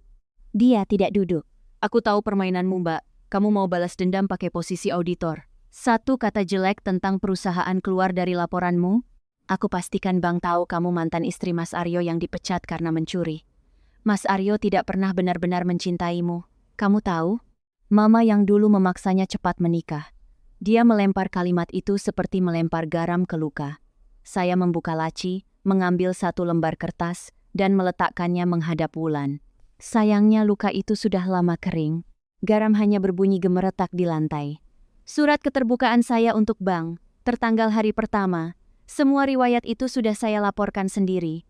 Dia tidak duduk. Aku tahu permainanmu, Mbak. Kamu mau balas dendam pakai posisi auditor. Satu kata jelek tentang perusahaan keluar dari laporanmu. Aku pastikan Bang tahu kamu mantan istri Mas Aryo yang dipecat karena mencuri. Mas Aryo tidak pernah benar-benar mencintaimu. Kamu tahu? Mama yang dulu memaksanya cepat menikah. Dia melempar kalimat itu seperti melempar garam ke luka. Saya membuka laci, mengambil satu lembar kertas, dan meletakkannya menghadap Wulan. Sayangnya luka itu sudah lama kering. Garam hanya berbunyi gemeretak di lantai. Surat keterbukaan saya untuk Bang, tertanggal hari pertama. Semua riwayat itu sudah saya laporkan sendiri.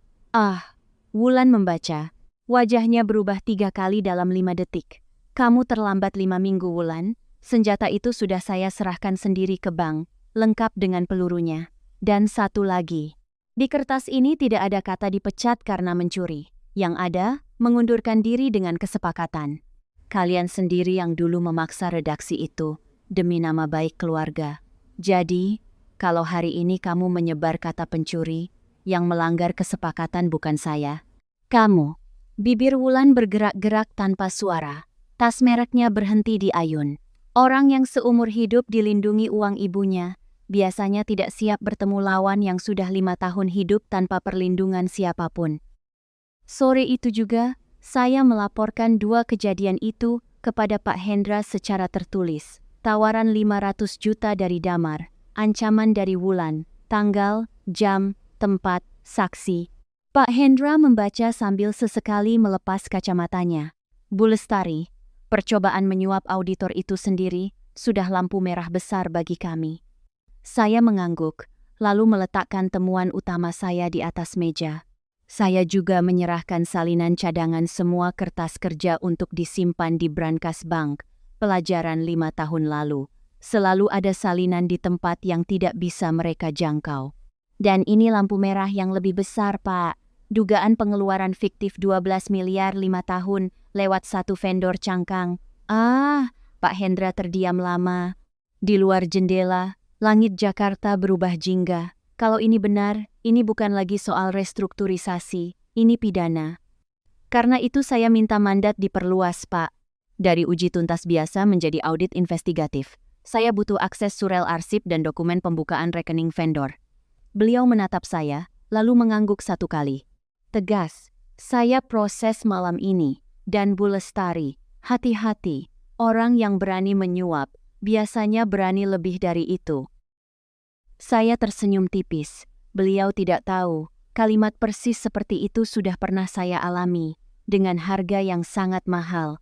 Wulan membaca. Wajahnya berubah 3 kali dalam 5 detik. Kamu terlambat 5 minggu, Wulan. Senjata itu sudah saya serahkan sendiri ke bank, lengkap dengan pelurunya. Dan satu lagi. Di kertas ini tidak ada kata dipecat karena mencuri. Yang ada, mengundurkan diri dengan kesepakatan. Kalian sendiri yang dulu memaksa redaksi itu, demi nama baik keluarga. Jadi, kalau hari ini kamu menyebar kata pencuri, yang melanggar kesepakatan bukan saya. Kamu. Bibir Wulan bergerak-gerak tanpa suara. Tas mereknya berhenti di ayun. Orang yang seumur hidup dilindungi uang ibunya, biasanya tidak siap bertemu lawan yang sudah 5 tahun hidup tanpa perlindungan siapapun. Sore itu juga, saya melaporkan 2 kejadian itu kepada Pak Hendra secara tertulis. Tawaran 500 juta dari Damar. Ancaman dari Wulan, tanggal, jam, tempat, saksi. Pak Hendra membaca sambil sesekali melepas kacamatanya. Bu Lestari, percobaan menyuap auditor itu sendiri sudah lampu merah besar bagi kami. Saya mengangguk, lalu meletakkan temuan utama saya di atas meja. Saya juga menyerahkan salinan cadangan semua kertas kerja untuk disimpan di brankas bank, pelajaran 5 tahun lalu. Selalu ada salinan di tempat yang tidak bisa mereka jangkau. Dan ini lampu merah yang lebih besar, Pak. Dugaan pengeluaran fiktif 12 miliar 5 tahun lewat satu vendor cangkang. Pak Hendra terdiam lama. Di luar jendela, langit Jakarta berubah jingga. Kalau ini benar, ini bukan lagi soal restrukturisasi, ini pidana. Karena itu saya minta mandat diperluas, Pak. Dari uji tuntas biasa menjadi audit investigatif. Saya butuh akses surel arsip dan dokumen pembukaan rekening vendor. Beliau menatap saya, lalu mengangguk 1 kali. Tegas, saya proses malam ini. Dan Bu Lestari, hati-hati. Orang yang berani menyuap, biasanya berani lebih dari itu. Saya tersenyum tipis. Beliau tidak tahu, kalimat persis seperti itu sudah pernah saya alami, dengan harga yang sangat mahal.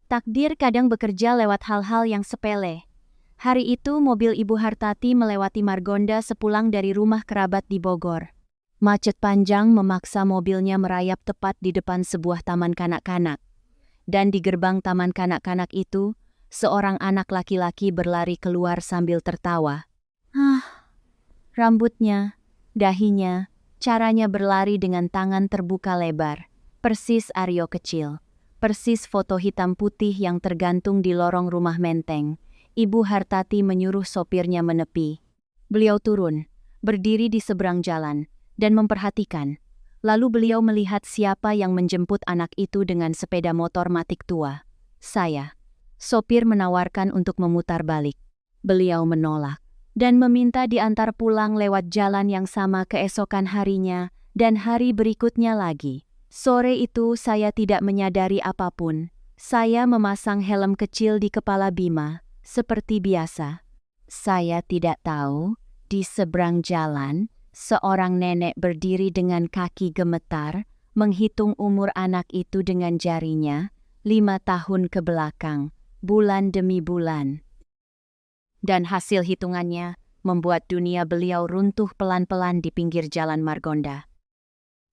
Takdir kadang bekerja lewat hal-hal yang sepele. Hari itu mobil Ibu Hartati melewati Margonda sepulang dari rumah kerabat di Bogor. Macet panjang memaksa mobilnya merayap tepat di depan sebuah taman kanak-kanak. Dan di gerbang taman kanak-kanak itu, seorang anak laki-laki berlari keluar sambil tertawa. Rambutnya, dahinya, caranya berlari dengan tangan terbuka lebar. Persis Aryo kecil. Persis foto hitam putih yang tergantung di lorong rumah menteng. Ibu Hartati menyuruh sopirnya menepi. Beliau turun, berdiri di seberang jalan, dan memperhatikan. Lalu beliau melihat siapa yang menjemput anak itu dengan sepeda motor matic tua. Saya. Sopir menawarkan untuk memutar balik. Beliau menolak, dan meminta diantar pulang lewat jalan yang sama keesokan harinya, dan hari berikutnya lagi. Sore itu saya tidak menyadari apapun. Saya memasang helm kecil di kepala Bima, seperti biasa. Saya tidak tahu, di seberang jalan, seorang nenek berdiri dengan kaki gemetar, menghitung umur anak itu dengan jarinya, 5 tahun ke belakang, bulan demi bulan. Dan hasil hitungannya membuat dunia beliau runtuh pelan-pelan di pinggir jalan Margonda.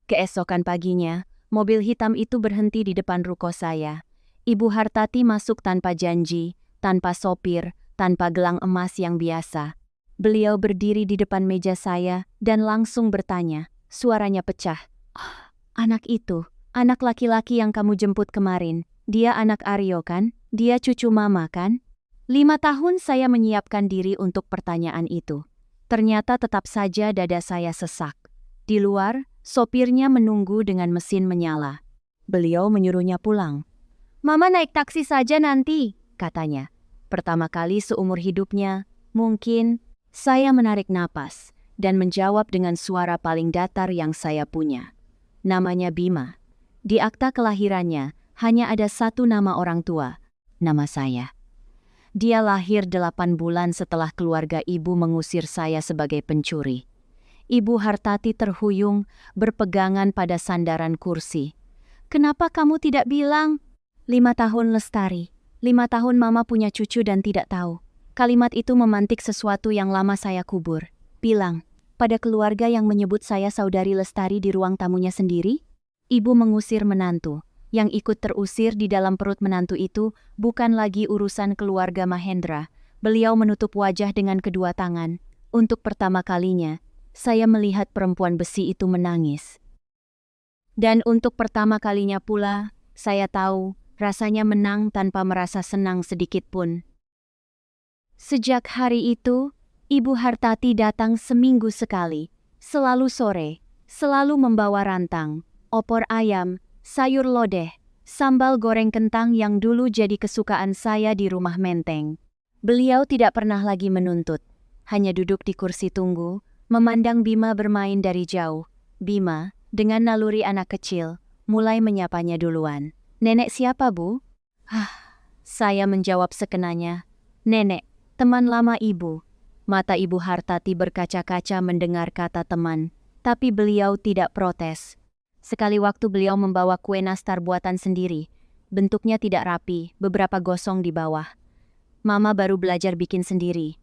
Keesokan paginya, mobil hitam itu berhenti di depan ruko saya. Ibu Hartati masuk tanpa janji, tanpa sopir, tanpa gelang emas yang biasa. Beliau berdiri di depan meja saya dan langsung bertanya. Suaranya pecah. "Ah, anak itu, anak laki-laki yang kamu jemput kemarin. Dia anak Aryo kan? Dia cucu mama kan?" 5 tahun saya menyiapkan diri untuk pertanyaan itu. Ternyata tetap saja dada saya sesak. Di luar, sopirnya menunggu dengan mesin menyala. Beliau menyuruhnya pulang. "Mama naik taksi saja nanti," katanya. Pertama kali seumur hidupnya, mungkin, saya menarik napas dan menjawab dengan suara paling datar yang saya punya. Namanya Bima. Di akta kelahirannya, hanya ada satu nama orang tua, nama saya. Dia lahir 8 bulan setelah keluarga ibu mengusir saya sebagai pencuri. Ibu Hartati terhuyung, berpegangan pada sandaran kursi. "Kenapa kamu tidak bilang?" 5 tahun Lestari. 5 tahun mama punya cucu dan tidak tahu. Kalimat itu memantik sesuatu yang lama saya kubur. Bilang, pada keluarga yang menyebut saya saudari Lestari di ruang tamunya sendiri? Ibu mengusir menantu. Yang ikut terusir di dalam perut menantu itu bukan lagi urusan keluarga Mahendra. Beliau menutup wajah dengan kedua tangan. Untuk pertama kalinya, saya melihat perempuan besi itu menangis. Dan untuk pertama kalinya pula, saya tahu rasanya menang tanpa merasa senang sedikit pun. Sejak hari itu, Ibu Hartati datang seminggu sekali, selalu sore, selalu membawa rantang, opor ayam, sayur lodeh, sambal goreng kentang yang dulu jadi kesukaan saya di rumah Menteng. Beliau tidak pernah lagi menuntut, hanya duduk di kursi tunggu, memandang Bima bermain dari jauh. Bima, dengan naluri anak kecil, mulai menyapanya duluan. "Nenek siapa, Bu?" Saya menjawab sekenanya. "Nenek, teman lama ibu." Mata Ibu Hartati berkaca-kaca mendengar kata teman, tapi beliau tidak protes. Sekali waktu beliau membawa kue nastar buatan sendiri. Bentuknya tidak rapi, beberapa gosong di bawah. "Mama baru belajar bikin sendiri.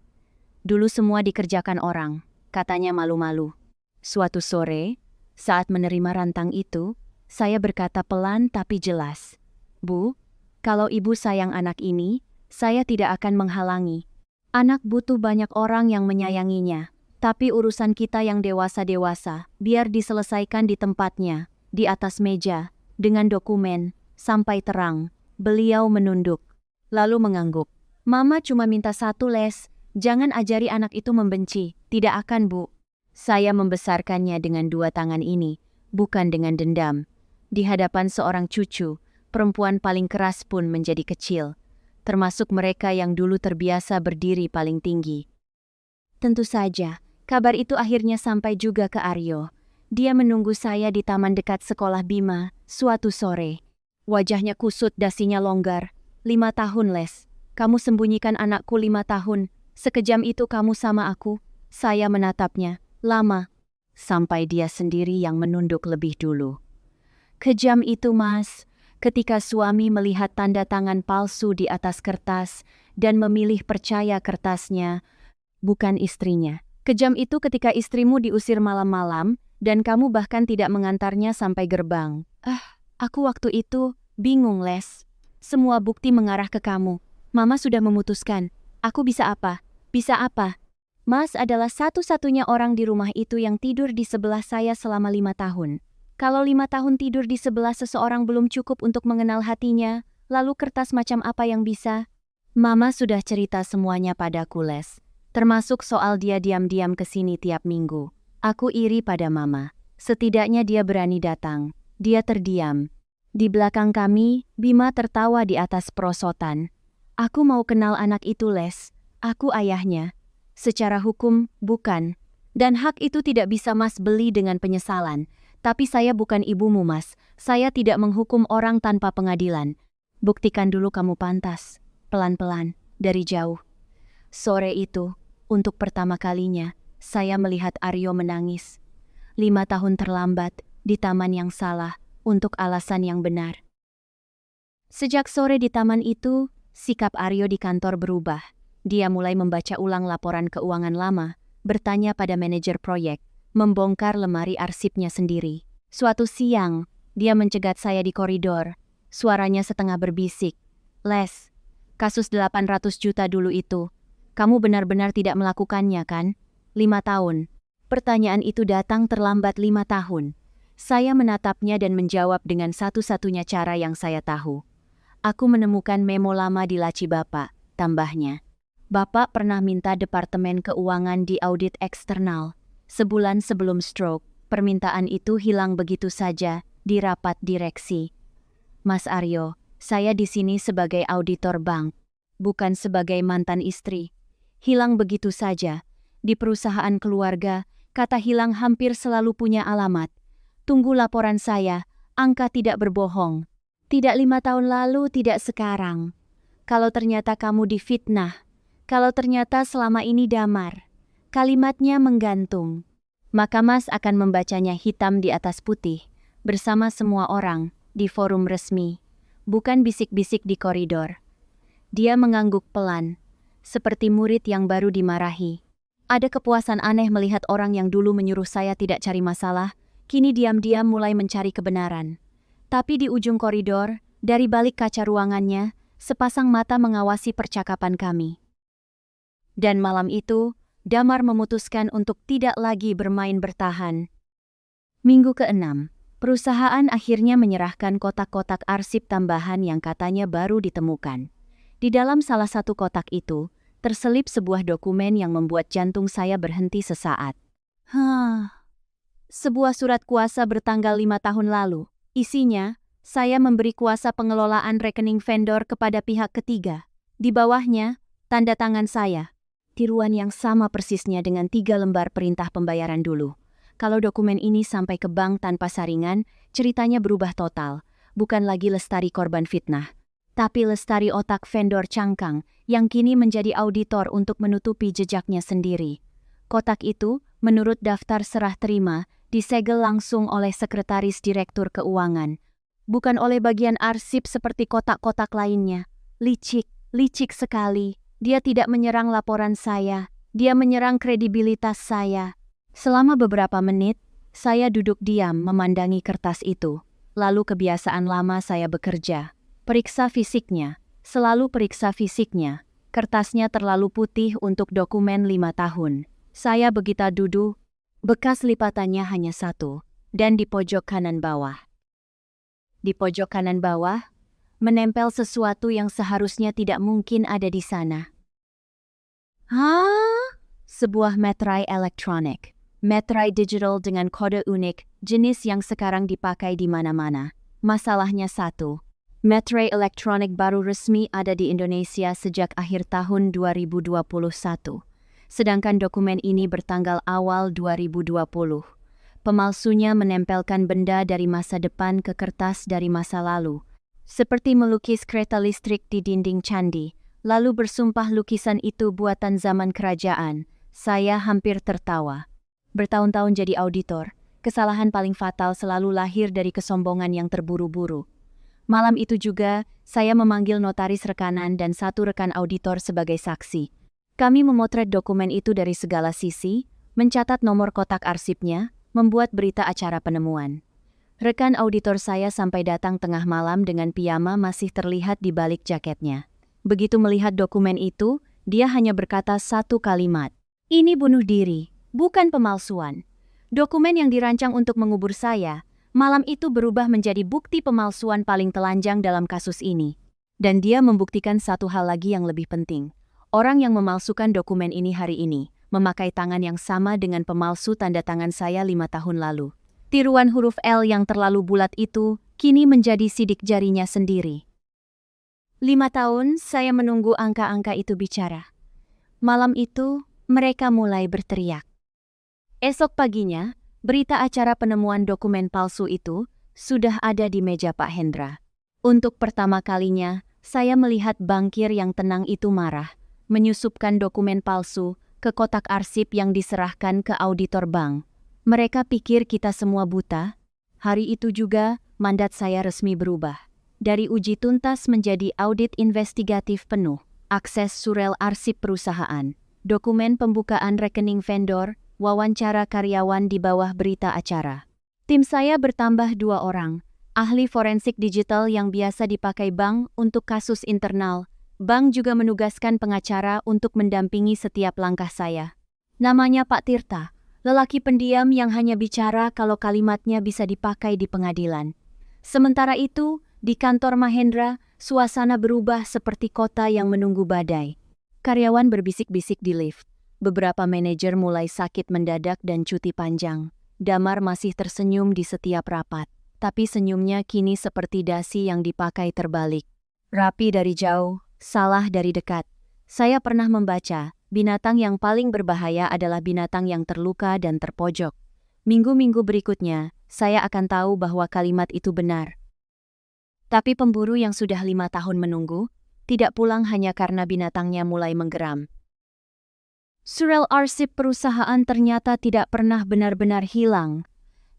Dulu semua dikerjakan orang," katanya malu-malu. Suatu sore, saat menerima rantang itu, saya berkata pelan tapi jelas, "Bu, kalau ibu sayang anak ini, saya tidak akan menghalangi. Anak butuh banyak orang yang menyayanginya. Tapi urusan kita yang dewasa-dewasa, biar diselesaikan di tempatnya, di atas meja, dengan dokumen, sampai terang." Beliau menunduk, lalu mengangguk. "Mama cuma minta satu, Les. Jangan ajari anak itu membenci." "Tidak akan, Bu." Saya membesarkannya dengan 2 tangan ini, bukan dengan dendam. Di hadapan seorang cucu, perempuan paling keras pun menjadi kecil, termasuk mereka yang dulu terbiasa berdiri paling tinggi. Tentu saja, kabar itu akhirnya sampai juga ke Aryo. Dia menunggu saya di taman dekat sekolah Bima, suatu sore. Wajahnya kusut, dasinya longgar. 5 tahun, Les. Kamu sembunyikan anakku 5 tahun. Sekejam itu kamu sama aku." Saya menatapnya. Lama. Sampai dia sendiri yang menunduk lebih dulu. "Kejam itu, Mas. Ketika suami melihat tanda tangan palsu di atas kertas dan memilih percaya kertasnya, bukan istrinya. Kejam itu ketika istrimu diusir malam-malam dan kamu bahkan tidak mengantarnya sampai gerbang." Aku waktu itu bingung, Les. Semua bukti mengarah ke kamu. Mama sudah memutuskan. Aku bisa apa? Bisa apa? Mas adalah satu-satunya orang di rumah itu yang tidur di sebelah saya selama 5 tahun. Kalau 5 tahun tidur di sebelah seseorang belum cukup untuk mengenal hatinya, lalu kertas macam apa yang bisa? Mama sudah cerita semuanya padaku, Les. Termasuk soal dia diam-diam ke sini tiap minggu. Aku iri pada Mama. Setidaknya dia berani datang. Dia terdiam. Di belakang kami, Bima tertawa di atas perosotan. "Aku mau kenal anak itu, Les. Aku ayahnya." "Secara hukum, bukan. Dan hak itu tidak bisa Mas beli dengan penyesalan. Tapi saya bukan ibumu, Mas. Saya tidak menghukum orang tanpa pengadilan. Buktikan dulu kamu pantas." Pelan-pelan, dari jauh. Sore itu, untuk pertama kalinya, saya melihat Aryo menangis. 5 tahun terlambat, di taman yang salah, untuk alasan yang benar. Sejak sore di taman itu, sikap Aryo di kantor berubah. Dia mulai membaca ulang laporan keuangan lama, bertanya pada manajer proyek, membongkar lemari arsipnya sendiri. Suatu siang, dia mencegat saya di koridor. Suaranya setengah berbisik. Les, kasus 800 juta dulu itu. Kamu benar-benar tidak melakukannya kan? 5 tahun. Pertanyaan itu datang terlambat 5 tahun. Saya menatapnya dan menjawab dengan satu-satunya cara yang saya tahu. Aku menemukan memo lama di laci Bapak, tambahnya. Bapak pernah minta Departemen Keuangan diaudit eksternal. Sebulan sebelum stroke, permintaan itu hilang begitu saja di rapat direksi. Mas Aryo, saya di sini sebagai auditor bank, bukan sebagai mantan istri. Hilang begitu saja. Di perusahaan keluarga, kata hilang hampir selalu punya alamat. Tunggu laporan saya, angka tidak berbohong. Tidak 5 tahun lalu, tidak sekarang. Kalau ternyata kamu difitnah, kalau ternyata selama ini damar, kalimatnya menggantung, maka Mas akan membacanya hitam di atas putih, bersama semua orang, di forum resmi, bukan bisik-bisik di koridor. Dia mengangguk pelan, seperti murid yang baru dimarahi. Ada kepuasan aneh melihat orang yang dulu menyuruh saya tidak cari masalah, kini diam-diam mulai mencari kebenaran. Tapi di ujung koridor, dari balik kaca ruangannya, sepasang mata mengawasi percakapan kami. Dan malam itu, Damar memutuskan untuk tidak lagi bermain bertahan. Minggu ke-6, perusahaan akhirnya menyerahkan kotak-kotak arsip tambahan yang katanya baru ditemukan. Di dalam salah satu kotak itu, terselip sebuah dokumen yang membuat jantung saya berhenti sesaat. Sebuah surat kuasa bertanggal 5 tahun lalu. Isinya, saya memberi kuasa pengelolaan rekening vendor kepada pihak ketiga. Di bawahnya, tanda tangan saya. Tiruan yang sama persisnya dengan 3 lembar perintah pembayaran dulu. Kalau dokumen ini sampai ke bank tanpa saringan, ceritanya berubah total. Bukan lagi Lestari korban fitnah, tapi Lestari otak vendor cangkang yang kini menjadi auditor untuk menutupi jejaknya sendiri. Kotak itu, menurut daftar serah terima, disegel langsung oleh Sekretaris Direktur Keuangan, bukan oleh bagian arsip seperti kotak-kotak lainnya. Licik sekali. Dia tidak menyerang laporan saya, dia menyerang kredibilitas saya. Selama beberapa menit, saya duduk diam memandangi kertas itu. Lalu kebiasaan lama saya bekerja. Periksa fisiknya, selalu periksa fisiknya. Kertasnya terlalu putih untuk dokumen 5 tahun. Saya begitu duduk, bekas lipatannya hanya 1, dan di pojok kanan bawah. Di pojok kanan bawah, menempel sesuatu yang seharusnya tidak mungkin ada di sana. Sebuah materai elektronik. Materai digital dengan kode unik, jenis yang sekarang dipakai di mana-mana. Masalahnya 1. Materai elektronik baru resmi ada di Indonesia sejak akhir tahun 2021. Sedangkan dokumen ini bertanggal awal 2020. Pemalsunya menempelkan benda dari masa depan ke kertas dari masa lalu. Seperti melukis kereta listrik di dinding candi, lalu bersumpah lukisan itu buatan zaman kerajaan. Saya hampir tertawa. Bertahun-tahun jadi auditor, kesalahan paling fatal selalu lahir dari kesombongan yang terburu-buru. Malam itu juga, saya memanggil notaris rekanan dan 1 rekan auditor sebagai saksi. Kami memotret dokumen itu dari segala sisi, mencatat nomor kotak arsipnya, membuat berita acara penemuan. Rekan auditor saya sampai datang tengah malam dengan piyama masih terlihat di balik jaketnya. Begitu melihat dokumen itu, dia hanya berkata 1 kalimat. Ini bunuh diri, bukan pemalsuan. Dokumen yang dirancang untuk mengubur saya, malam itu berubah menjadi bukti pemalsuan paling telanjang dalam kasus ini. Dan dia membuktikan satu hal lagi yang lebih penting. Orang yang memalsukan dokumen ini hari ini, memakai tangan yang sama dengan pemalsu tanda tangan saya 5 tahun lalu. Tiruan huruf L yang terlalu bulat itu, kini menjadi sidik jarinya sendiri. 5 tahun saya menunggu angka-angka itu bicara. Malam itu, mereka mulai berteriak. Esok paginya, berita acara penemuan dokumen palsu itu sudah ada di meja Pak Hendra. Untuk pertama kalinya, saya melihat bankir yang tenang itu marah, menyusupkan dokumen palsu ke kotak arsip yang diserahkan ke auditor bank. Mereka pikir kita semua buta. Hari itu juga, mandat saya resmi berubah. Dari uji tuntas menjadi audit investigatif penuh, akses surel arsip perusahaan, dokumen pembukaan rekening vendor, wawancara karyawan di bawah berita acara. Tim saya bertambah 2 orang, ahli forensik digital yang biasa dipakai bank untuk kasus internal. Bank juga menugaskan pengacara untuk mendampingi setiap langkah saya. Namanya Pak Tirta, lelaki pendiam yang hanya bicara kalau kalimatnya bisa dipakai di pengadilan. Sementara itu, di kantor Mahendra, suasana berubah seperti kota yang menunggu badai. Karyawan berbisik-bisik di lift. Beberapa manajer mulai sakit mendadak dan cuti panjang. Damar masih tersenyum di setiap rapat, tapi senyumnya kini seperti dasi yang dipakai terbalik. Rapi dari jauh, salah dari dekat. Saya pernah membaca, binatang yang paling berbahaya adalah binatang yang terluka dan terpojok. Minggu-minggu berikutnya, saya akan tahu bahwa kalimat itu benar. Tapi pemburu yang sudah 5 tahun menunggu, tidak pulang hanya karena binatangnya mulai menggeram. Surel arsip perusahaan ternyata tidak pernah benar-benar hilang.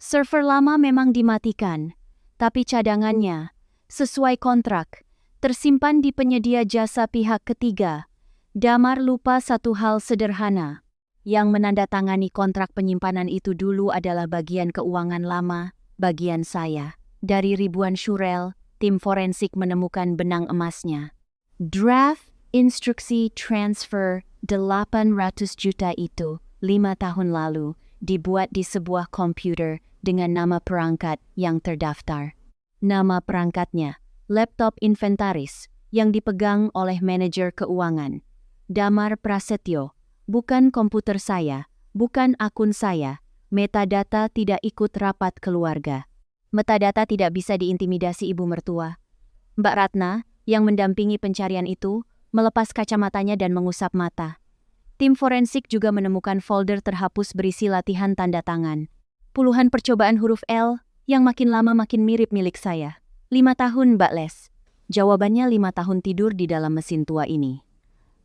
Server lama memang dimatikan, tapi cadangannya, sesuai kontrak, tersimpan di penyedia jasa pihak ketiga. Damar lupa satu hal sederhana. Yang menandatangani kontrak penyimpanan itu dulu adalah bagian keuangan lama, bagian saya. Dari ribuan surel, tim forensik menemukan benang emasnya. Draft instruksi transfer 800 juta itu 5 tahun lalu dibuat di sebuah komputer dengan nama perangkat yang terdaftar. Nama perangkatnya, laptop inventaris, yang dipegang oleh manajer keuangan. Damar Prasetyo, bukan komputer saya, bukan akun saya. Metadata tidak ikut rapat keluarga. Metadata tidak bisa diintimidasi ibu mertua. Mbak Ratna, yang mendampingi pencarian itu, melepas kacamatanya dan mengusap mata. Tim forensik juga menemukan folder terhapus berisi latihan tanda tangan. Puluhan percobaan huruf L, yang makin lama makin mirip milik saya. 5 tahun, Mbak Les. Jawabannya 5 tahun tidur di dalam mesin tua ini.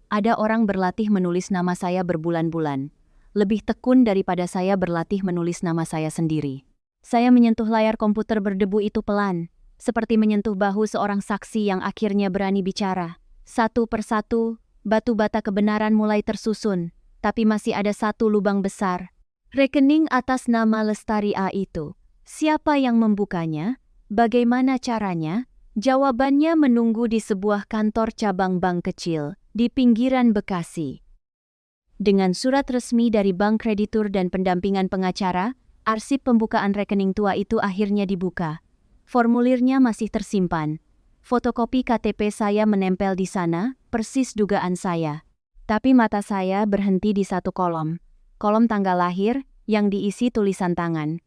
Ada orang berlatih menulis nama saya berbulan-bulan. Lebih tekun daripada saya berlatih menulis nama saya sendiri. Saya menyentuh layar komputer berdebu itu pelan, seperti menyentuh bahu seorang saksi yang akhirnya berani bicara. Satu persatu, batu bata kebenaran mulai tersusun, tapi masih ada satu lubang besar. Rekening atas nama Lestari A itu. Siapa yang membukanya? Bagaimana caranya? Jawabannya menunggu di sebuah kantor cabang bank kecil di pinggiran Bekasi. Dengan surat resmi dari bank kreditur dan pendampingan pengacara, arsip pembukaan rekening tua itu akhirnya dibuka. Formulirnya masih tersimpan. Fotokopi KTP saya menempel di sana, persis dugaan saya. Tapi mata saya berhenti di satu kolom. Kolom tanggal lahir yang diisi tulisan tangan.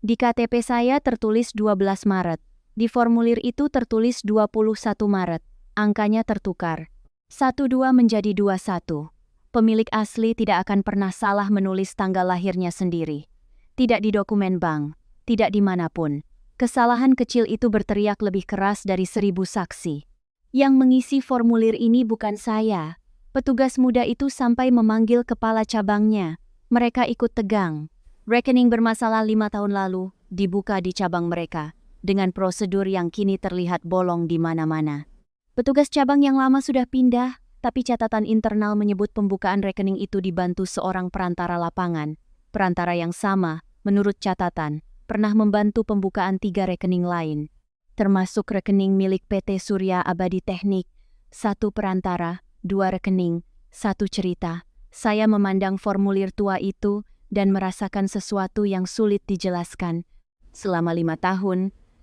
Di KTP saya tertulis 12 Maret. Di formulir itu tertulis 21 Maret. Angkanya tertukar. 12 menjadi 21. Pemilik asli tidak akan pernah salah menulis tanggal lahirnya sendiri. Tidak di dokumen bank, tidak dimanapun. Kesalahan kecil itu berteriak lebih keras dari 1000 saksi. Yang mengisi formulir ini bukan saya. Petugas muda itu sampai memanggil kepala cabangnya. Mereka ikut tegang. Rekening bermasalah 5 tahun lalu dibuka di cabang mereka, dengan prosedur yang kini terlihat bolong di mana-mana. Petugas cabang yang lama sudah pindah, tapi catatan internal menyebut pembukaan rekening itu dibantu seorang perantara lapangan. Perantara yang sama, menurut catatan, pernah membantu pembukaan 3 rekening lain, termasuk rekening milik PT Surya Abadi Teknik. 1 perantara, 2 rekening, 1 cerita. Saya memandang formulir tua itu dan merasakan sesuatu yang sulit dijelaskan. Selama 5 tahun,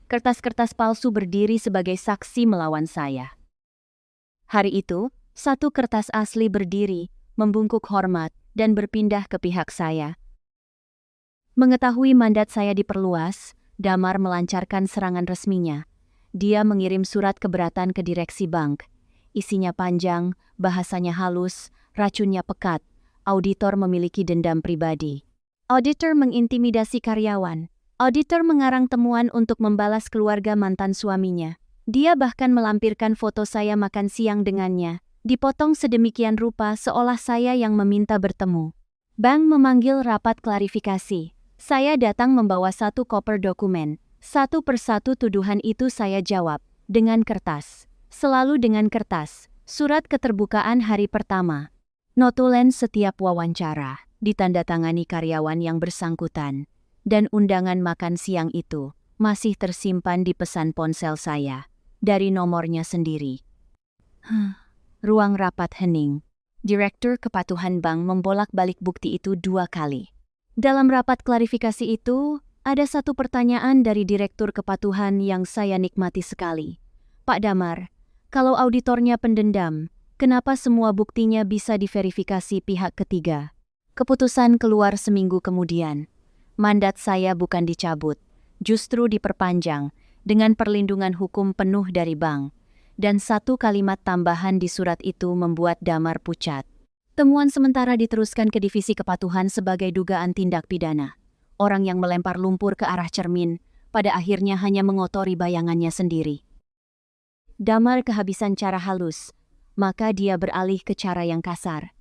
kertas-kertas palsu berdiri sebagai saksi melawan saya. Hari itu, 1 kertas asli berdiri, membungkuk hormat, dan berpindah ke pihak saya. Mengetahui mandat saya diperluas, Damar melancarkan serangan resminya. Dia mengirim surat keberatan ke direksi bank. Isinya panjang, bahasanya halus, racunnya pekat. Auditor memiliki dendam pribadi. Auditor mengintimidasi karyawan. Auditor mengarang temuan untuk membalas keluarga mantan suaminya. Dia bahkan melampirkan foto saya makan siang dengannya, dipotong sedemikian rupa seolah saya yang meminta bertemu. Bank memanggil rapat klarifikasi. Saya datang membawa 1 koper dokumen. Satu persatu tuduhan itu saya jawab, dengan kertas. Selalu dengan kertas. Surat keterbukaan hari pertama. Notulen setiap wawancara, ditandatangani karyawan yang bersangkutan. Dan undangan makan siang itu masih tersimpan di pesan ponsel saya, dari nomornya sendiri. Ruang rapat hening. Direktur Kepatuhan Bank membolak-balik bukti itu 2 kali. Dalam rapat klarifikasi itu, ada satu pertanyaan dari Direktur Kepatuhan yang saya nikmati sekali. Pak Damar, kalau auditornya pendendam, kenapa semua buktinya bisa diverifikasi pihak ketiga? Keputusan keluar seminggu kemudian. Mandat saya bukan dicabut, justru diperpanjang dengan perlindungan hukum penuh dari bank. Dan satu kalimat tambahan di surat itu membuat Damar pucat. Temuan sementara diteruskan ke Divisi Kepatuhan sebagai dugaan tindak pidana. Orang yang melempar lumpur ke arah cermin, pada akhirnya hanya mengotori bayangannya sendiri. Damar kehabisan cara halus, maka dia beralih ke cara yang kasar.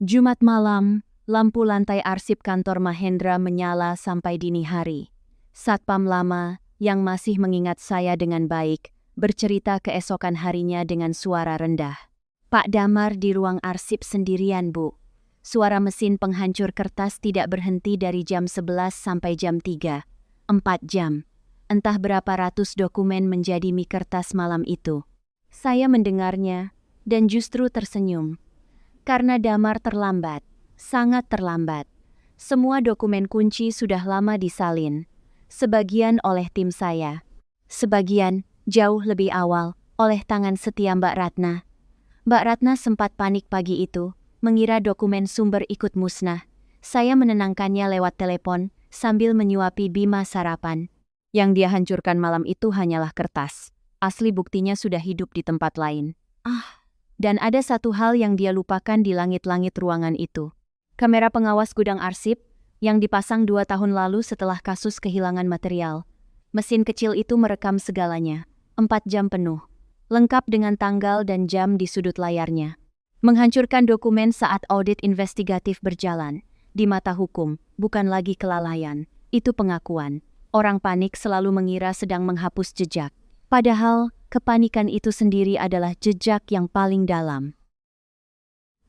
Jumat malam, lampu lantai arsip kantor Mahendra menyala sampai dini hari. Satpam lama, yang masih mengingat saya dengan baik, bercerita keesokan harinya dengan suara rendah. Pak Damar di ruang arsip sendirian, Bu. Suara mesin penghancur kertas tidak berhenti dari jam 11 sampai jam 3. 4 jam. Entah berapa ratus dokumen menjadi mie kertas malam itu. Saya mendengarnya, dan justru tersenyum. Karena Damar terlambat, sangat terlambat. Semua dokumen kunci sudah lama disalin. Sebagian oleh tim saya. Sebagian jauh lebih awal, oleh tangan setia Mbak Ratna. Mbak Ratna sempat panik pagi itu, mengira dokumen sumber ikut musnah. Saya menenangkannya lewat telepon, sambil menyuapi Bima sarapan. Yang dia hancurkan malam itu hanyalah kertas. Asli buktinya sudah hidup di tempat lain. Dan ada satu hal yang dia lupakan di langit-langit ruangan itu. Kamera pengawas gudang arsip, yang dipasang 2 tahun lalu setelah kasus kehilangan material. Mesin kecil itu merekam segalanya. 4 jam penuh, lengkap dengan tanggal dan jam di sudut layarnya. Menghancurkan dokumen saat audit investigatif berjalan. Di mata hukum, bukan lagi kelalaian, itu pengakuan. Orang panik selalu mengira sedang menghapus jejak. Padahal, kepanikan itu sendiri adalah jejak yang paling dalam.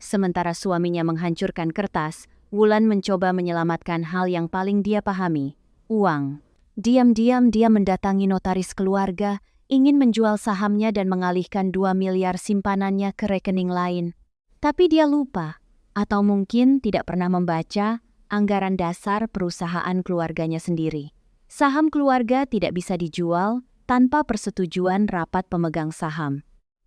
Sementara suaminya menghancurkan kertas, Wulan mencoba menyelamatkan hal yang paling dia pahami, uang. Diam-diam dia mendatangi notaris keluarga, ingin menjual sahamnya dan mengalihkan 2 miliar simpanannya ke rekening lain. Tapi dia lupa, atau mungkin tidak pernah membaca, anggaran dasar perusahaan keluarganya sendiri. Saham keluarga tidak bisa dijual tanpa persetujuan rapat pemegang saham.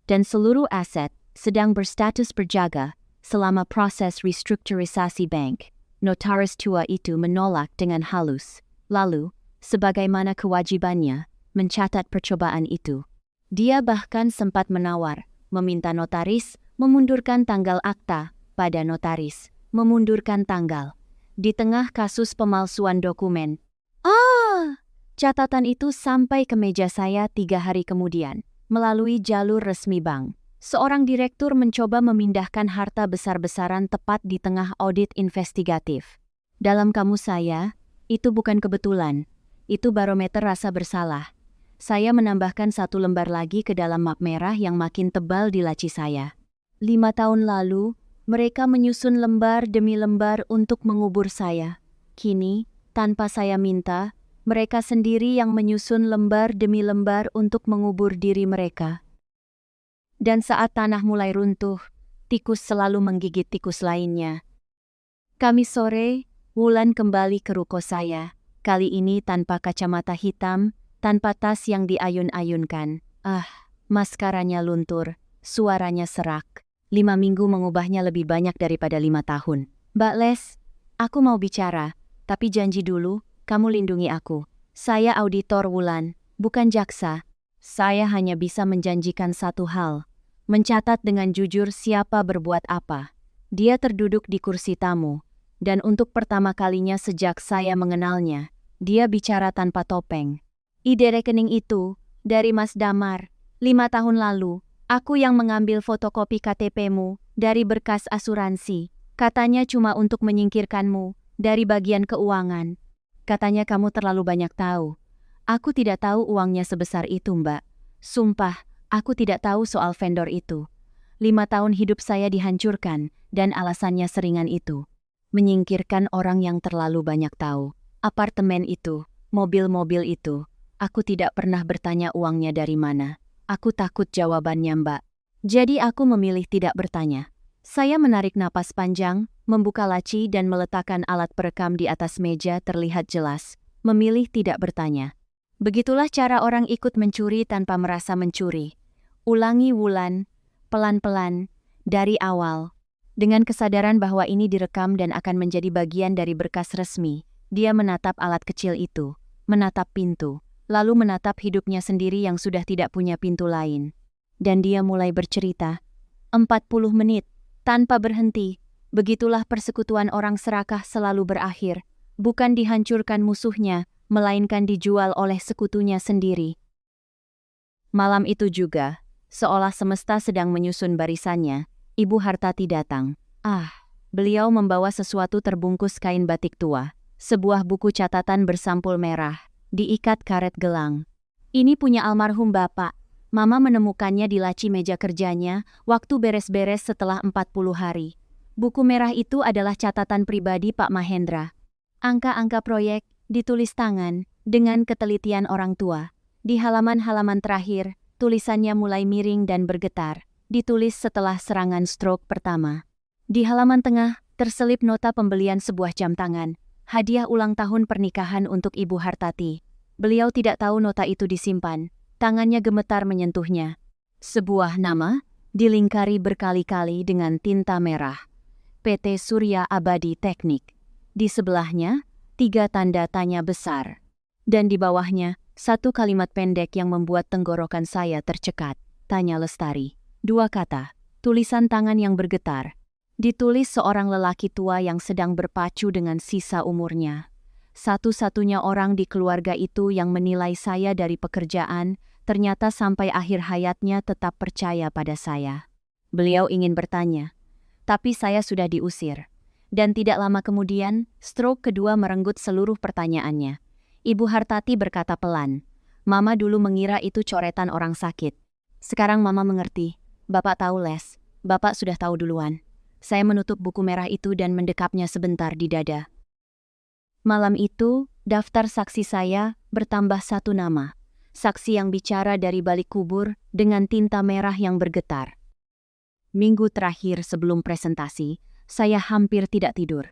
Dan seluruh aset sedang berstatus berjaga selama proses restrukturisasi bank. Notaris tua itu menolak dengan halus. Lalu, sebagaimana kewajibannya, mencatat percobaan itu. Dia bahkan sempat menawar, meminta notaris memundurkan tanggal akta pada notaris, memundurkan tanggal. Di tengah kasus pemalsuan dokumen. Catatan itu sampai ke meja saya 3 hari kemudian, melalui jalur resmi bank. Seorang direktur mencoba memindahkan harta besar-besaran tepat di tengah audit investigatif. Dalam kamus saya, itu bukan kebetulan, itu barometer rasa bersalah. Saya menambahkan 1 lembar lagi ke dalam map merah yang makin tebal di laci saya. 5 tahun lalu, mereka menyusun lembar demi lembar untuk mengubur saya. Kini, tanpa saya minta, mereka sendiri yang menyusun lembar demi lembar untuk mengubur diri mereka. Dan saat tanah mulai runtuh, tikus selalu menggigit tikus lainnya. Kamis sore, Wulan kembali ke ruko saya, kali ini tanpa kacamata hitam, tanpa tas yang diayun-ayunkan. Maskaranya luntur, suaranya serak. 5 minggu mengubahnya lebih banyak daripada 5 tahun. Mbak Les, aku mau bicara, tapi janji dulu, kamu lindungi aku. Saya auditor Wulan, bukan jaksa. Saya hanya bisa menjanjikan satu hal. Mencatat dengan jujur siapa berbuat apa. Dia terduduk di kursi tamu. Dan untuk pertama kalinya sejak saya mengenalnya, dia bicara tanpa topeng. Ide rekening itu, dari Mas Damar. 5 tahun lalu, aku yang mengambil fotokopi KTP-mu dari berkas asuransi. Katanya cuma untuk menyingkirkanmu dari bagian keuangan. Katanya kamu terlalu banyak tahu. Aku tidak tahu uangnya sebesar itu, Mbak. Sumpah, aku tidak tahu soal vendor itu. 5 tahun hidup saya dihancurkan, dan alasannya seringan itu. Menyingkirkan orang yang terlalu banyak tahu. Apartemen itu, mobil-mobil itu. Aku tidak pernah bertanya uangnya dari mana. Aku takut jawabannya, Mbak. Jadi aku memilih tidak bertanya. Saya menarik napas panjang, membuka laci dan meletakkan alat perekam di atas meja terlihat jelas. Memilih tidak bertanya. Begitulah cara orang ikut mencuri tanpa merasa mencuri. Ulangi Wulan, pelan-pelan, dari awal. Dengan kesadaran bahwa ini direkam dan akan menjadi bagian dari berkas resmi, dia menatap alat kecil itu, menatap pintu, lalu menatap hidupnya sendiri yang sudah tidak punya pintu lain. Dan dia mulai bercerita. 40 menit, tanpa berhenti. Begitulah persekutuan orang serakah selalu berakhir. Bukan dihancurkan musuhnya, melainkan dijual oleh sekutunya sendiri. Malam itu juga, seolah semesta sedang menyusun barisannya, Ibu Hartati datang. Beliau membawa sesuatu terbungkus kain batik tua. Sebuah buku catatan bersampul merah, diikat karet gelang. Ini punya almarhum Bapak. Mama menemukannya di laci meja kerjanya, waktu beres-beres setelah 40 hari. Buku merah itu adalah catatan pribadi Pak Mahendra. Angka-angka proyek, ditulis tangan, dengan ketelitian orang tua. Di halaman-halaman terakhir, tulisannya mulai miring dan bergetar. Ditulis setelah serangan stroke pertama. Di halaman tengah, terselip nota pembelian sebuah jam tangan. Hadiah ulang tahun pernikahan untuk Ibu Hartati. Beliau tidak tahu nota itu disimpan. Tangannya gemetar menyentuhnya. Sebuah nama, dilingkari berkali-kali dengan tinta merah. PT Surya Abadi Teknik. Di sebelahnya, 3 tanda tanya besar. Dan di bawahnya, 1 kalimat pendek yang membuat tenggorokan saya tercekat. Tanya Lestari. 2 kata, tulisan tangan yang bergetar. Ditulis seorang lelaki tua yang sedang berpacu dengan sisa umurnya. Satu-satunya orang di keluarga itu yang menilai saya dari pekerjaan, ternyata sampai akhir hayatnya tetap percaya pada saya. Beliau ingin bertanya, tapi saya sudah diusir. Dan tidak lama kemudian, stroke kedua merenggut seluruh pertanyaannya. Ibu Hartati berkata pelan, Mama dulu mengira itu coretan orang sakit. Sekarang Mama mengerti. Bapak tahu Les, Bapak sudah tahu duluan. Saya menutup buku merah itu dan mendekapnya sebentar di dada. Malam itu, daftar saksi saya bertambah 1 nama. Saksi yang bicara dari balik kubur dengan tinta merah yang bergetar. Minggu terakhir sebelum presentasi, saya hampir tidak tidur.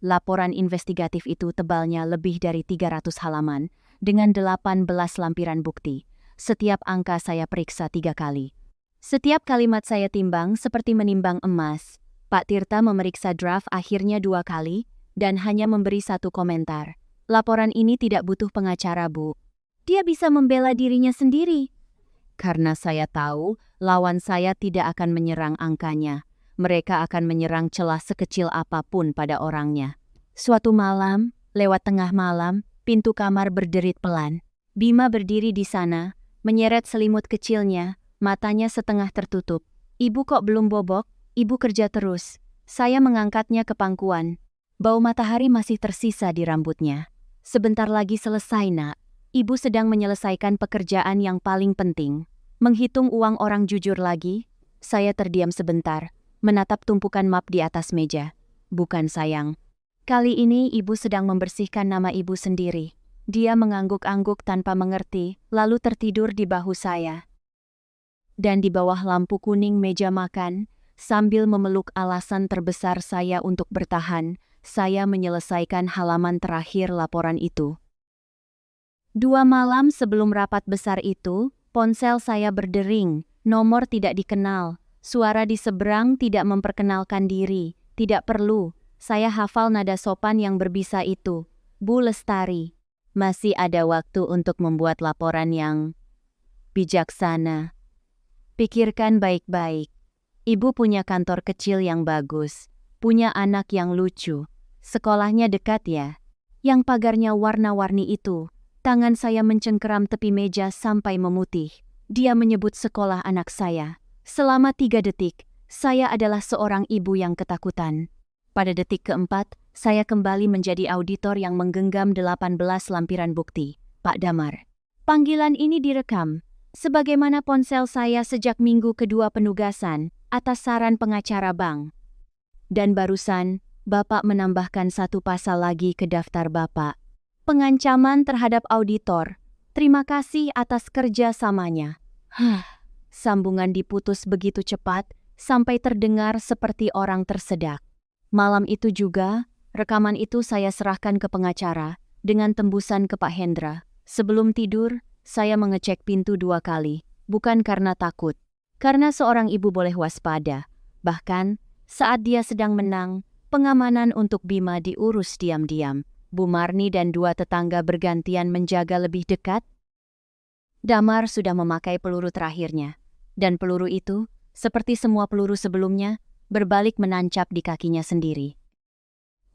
Laporan investigatif itu tebalnya lebih dari 300 halaman dengan 18 lampiran bukti. Setiap angka saya periksa 3 kali. Setiap kalimat saya timbang seperti menimbang emas. Pak Tirta memeriksa draft akhirnya 2 kali dan hanya memberi 1 komentar. Laporan ini tidak butuh pengacara, Bu. Dia bisa membela dirinya sendiri. Karena saya tahu, lawan saya tidak akan menyerang angkanya. Mereka akan menyerang celah sekecil apapun pada orangnya. Suatu malam, lewat tengah malam, pintu kamar berderit pelan. Bima berdiri di sana, menyeret selimut kecilnya, matanya setengah tertutup. Ibu kok belum bobok? Ibu kerja terus. Saya mengangkatnya ke pangkuan. Bau matahari masih tersisa di rambutnya. Sebentar lagi selesai, Nak. Ibu sedang menyelesaikan pekerjaan yang paling penting. Menghitung uang orang jujur lagi. Saya terdiam sebentar, menatap tumpukan map di atas meja. Bukan sayang. Kali ini ibu sedang membersihkan nama ibu sendiri. Dia mengangguk-angguk tanpa mengerti, lalu tertidur di bahu saya. Dan di bawah lampu kuning meja makan, sambil memeluk alasan terbesar saya untuk bertahan, saya menyelesaikan halaman terakhir laporan itu. 2 malam sebelum rapat besar itu, ponsel saya berdering, nomor tidak dikenal, suara di seberang tidak memperkenalkan diri, tidak perlu, saya hafal nada sopan yang berbisa itu. Bu Lestari, masih ada waktu untuk membuat laporan yang bijaksana. Pikirkan baik-baik. Ibu punya kantor kecil yang bagus, punya anak yang lucu, sekolahnya dekat ya. Yang pagarnya warna-warni itu. Tangan saya mencengkeram tepi meja sampai memutih. Dia menyebut sekolah anak saya. Selama 3 detik, saya adalah seorang ibu yang ketakutan. Pada detik keempat, saya kembali menjadi auditor yang menggenggam 18 lampiran bukti. Pak Damar. Panggilan ini direkam. Sebagaimana ponsel saya sejak minggu kedua penugasan, atas saran pengacara bank. Dan barusan, Bapak menambahkan 1 pasal lagi ke daftar Bapak. Pengancaman terhadap auditor. Terima kasih atas kerjasamanya. Sambungan diputus begitu cepat sampai terdengar seperti orang tersedak. Malam itu juga, rekaman itu saya serahkan ke pengacara dengan tembusan ke Pak Hendra. Sebelum tidur, saya mengecek pintu 2 kali, bukan karena takut. Karena seorang ibu boleh waspada. Bahkan, saat dia sedang menang, pengamanan untuk Bima diurus diam-diam. Bu Marni dan 2 tetangga bergantian menjaga lebih dekat. Damar sudah memakai peluru terakhirnya. Dan peluru itu, seperti semua peluru sebelumnya, berbalik menancap di kakinya sendiri.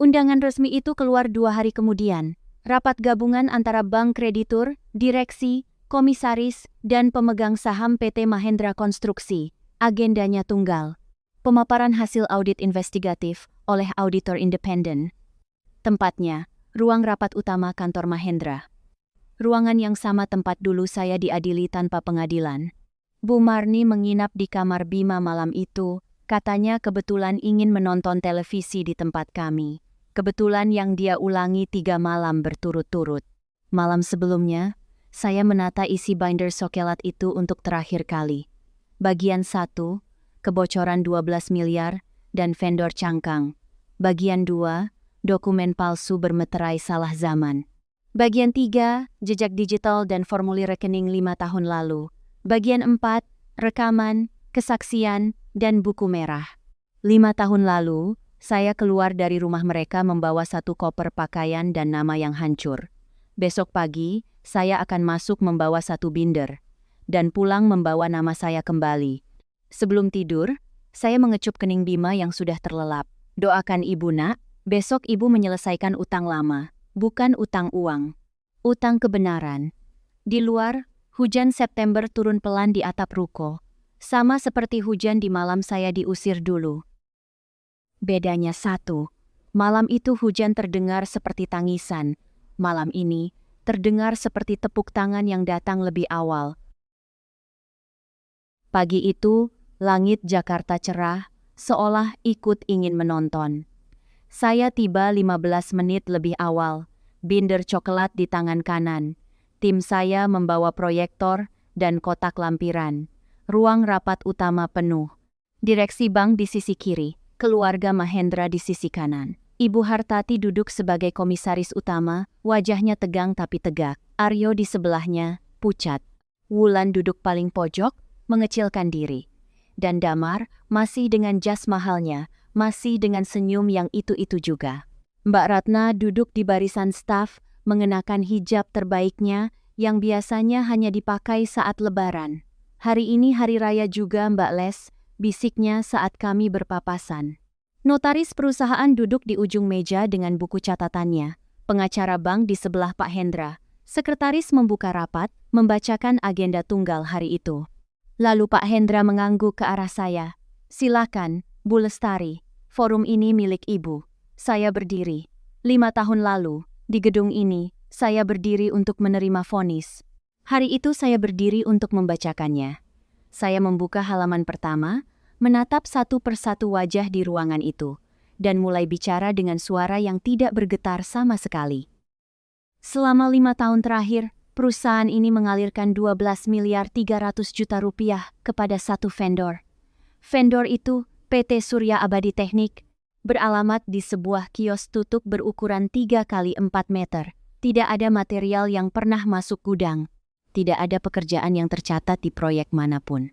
Undangan resmi itu keluar 2 hari kemudian. Rapat gabungan antara bank kreditur, direksi, komisaris, dan pemegang saham PT Mahendra Konstruksi. Agendanya tunggal. Pemaparan hasil audit investigatif oleh auditor independen. Tempatnya, ruang rapat utama kantor Mahendra. Ruangan yang sama tempat dulu saya diadili tanpa pengadilan. Bu Marni menginap di kamar Bima malam itu, katanya kebetulan ingin menonton televisi di tempat kami. Kebetulan yang dia ulangi 3 malam berturut-turut. Malam sebelumnya, saya menata isi binder sokelat itu untuk terakhir kali. Bagian 1, kebocoran 12 miliar, dan vendor cangkang. Bagian 2, dokumen palsu bermeterai salah zaman. Bagian 3, jejak digital dan formulir rekening 5 tahun lalu. Bagian 4, rekaman, kesaksian, dan buku merah. 5 tahun lalu, saya keluar dari rumah mereka membawa 1 koper pakaian dan nama yang hancur. Besok pagi, saya akan masuk membawa 1 binder. Dan pulang membawa nama saya kembali. Sebelum tidur, saya mengecup kening Bima yang sudah terlelap. Doakan ibu nak, besok ibu menyelesaikan utang lama, bukan utang uang. Utang kebenaran. Di luar, hujan September turun pelan di atap ruko. Sama seperti hujan di malam saya diusir dulu. Bedanya 1. Malam itu hujan terdengar seperti tangisan. Malam ini, terdengar seperti tepuk tangan yang datang lebih awal. Pagi itu, langit Jakarta cerah, seolah ikut ingin menonton. Saya tiba 15 menit lebih awal, binder coklat di tangan kanan. Tim saya membawa proyektor dan kotak lampiran. Ruang rapat utama penuh. Direksi bank di sisi kiri, keluarga Mahendra di sisi kanan. Ibu Hartati duduk sebagai komisaris utama, wajahnya tegang tapi tegak. Aryo di sebelahnya, pucat. Wulan duduk paling pojok, mengecilkan diri. Dan Damar masih dengan jas mahalnya, masih dengan senyum yang itu-itu juga. Mbak Ratna duduk di barisan staf, mengenakan hijab terbaiknya yang biasanya hanya dipakai saat lebaran. Hari ini hari raya juga Mbak Les, bisiknya saat kami berpapasan. Notaris perusahaan duduk di ujung meja dengan buku catatannya. Pengacara bank di sebelah Pak Hendra. Sekretaris membuka rapat, membacakan agenda tunggal hari itu. Lalu Pak Hendra mengangguk ke arah saya. Silakan, Bu Lestari, forum ini milik Ibu. Saya berdiri. 5 tahun lalu, di gedung ini, saya berdiri untuk menerima vonis. Hari itu saya berdiri untuk membacakannya. Saya membuka halaman pertama, menatap satu persatu wajah di ruangan itu, dan mulai bicara dengan suara yang tidak bergetar sama sekali. Selama 5 tahun terakhir, perusahaan ini mengalirkan 12 miliar 300 juta rupiah kepada 1 vendor. Vendor itu, PT Surya Abadi Teknik, beralamat di sebuah kios tutup berukuran 3 kali 4 meter. Tidak ada material yang pernah masuk gudang. Tidak ada pekerjaan yang tercatat di proyek manapun.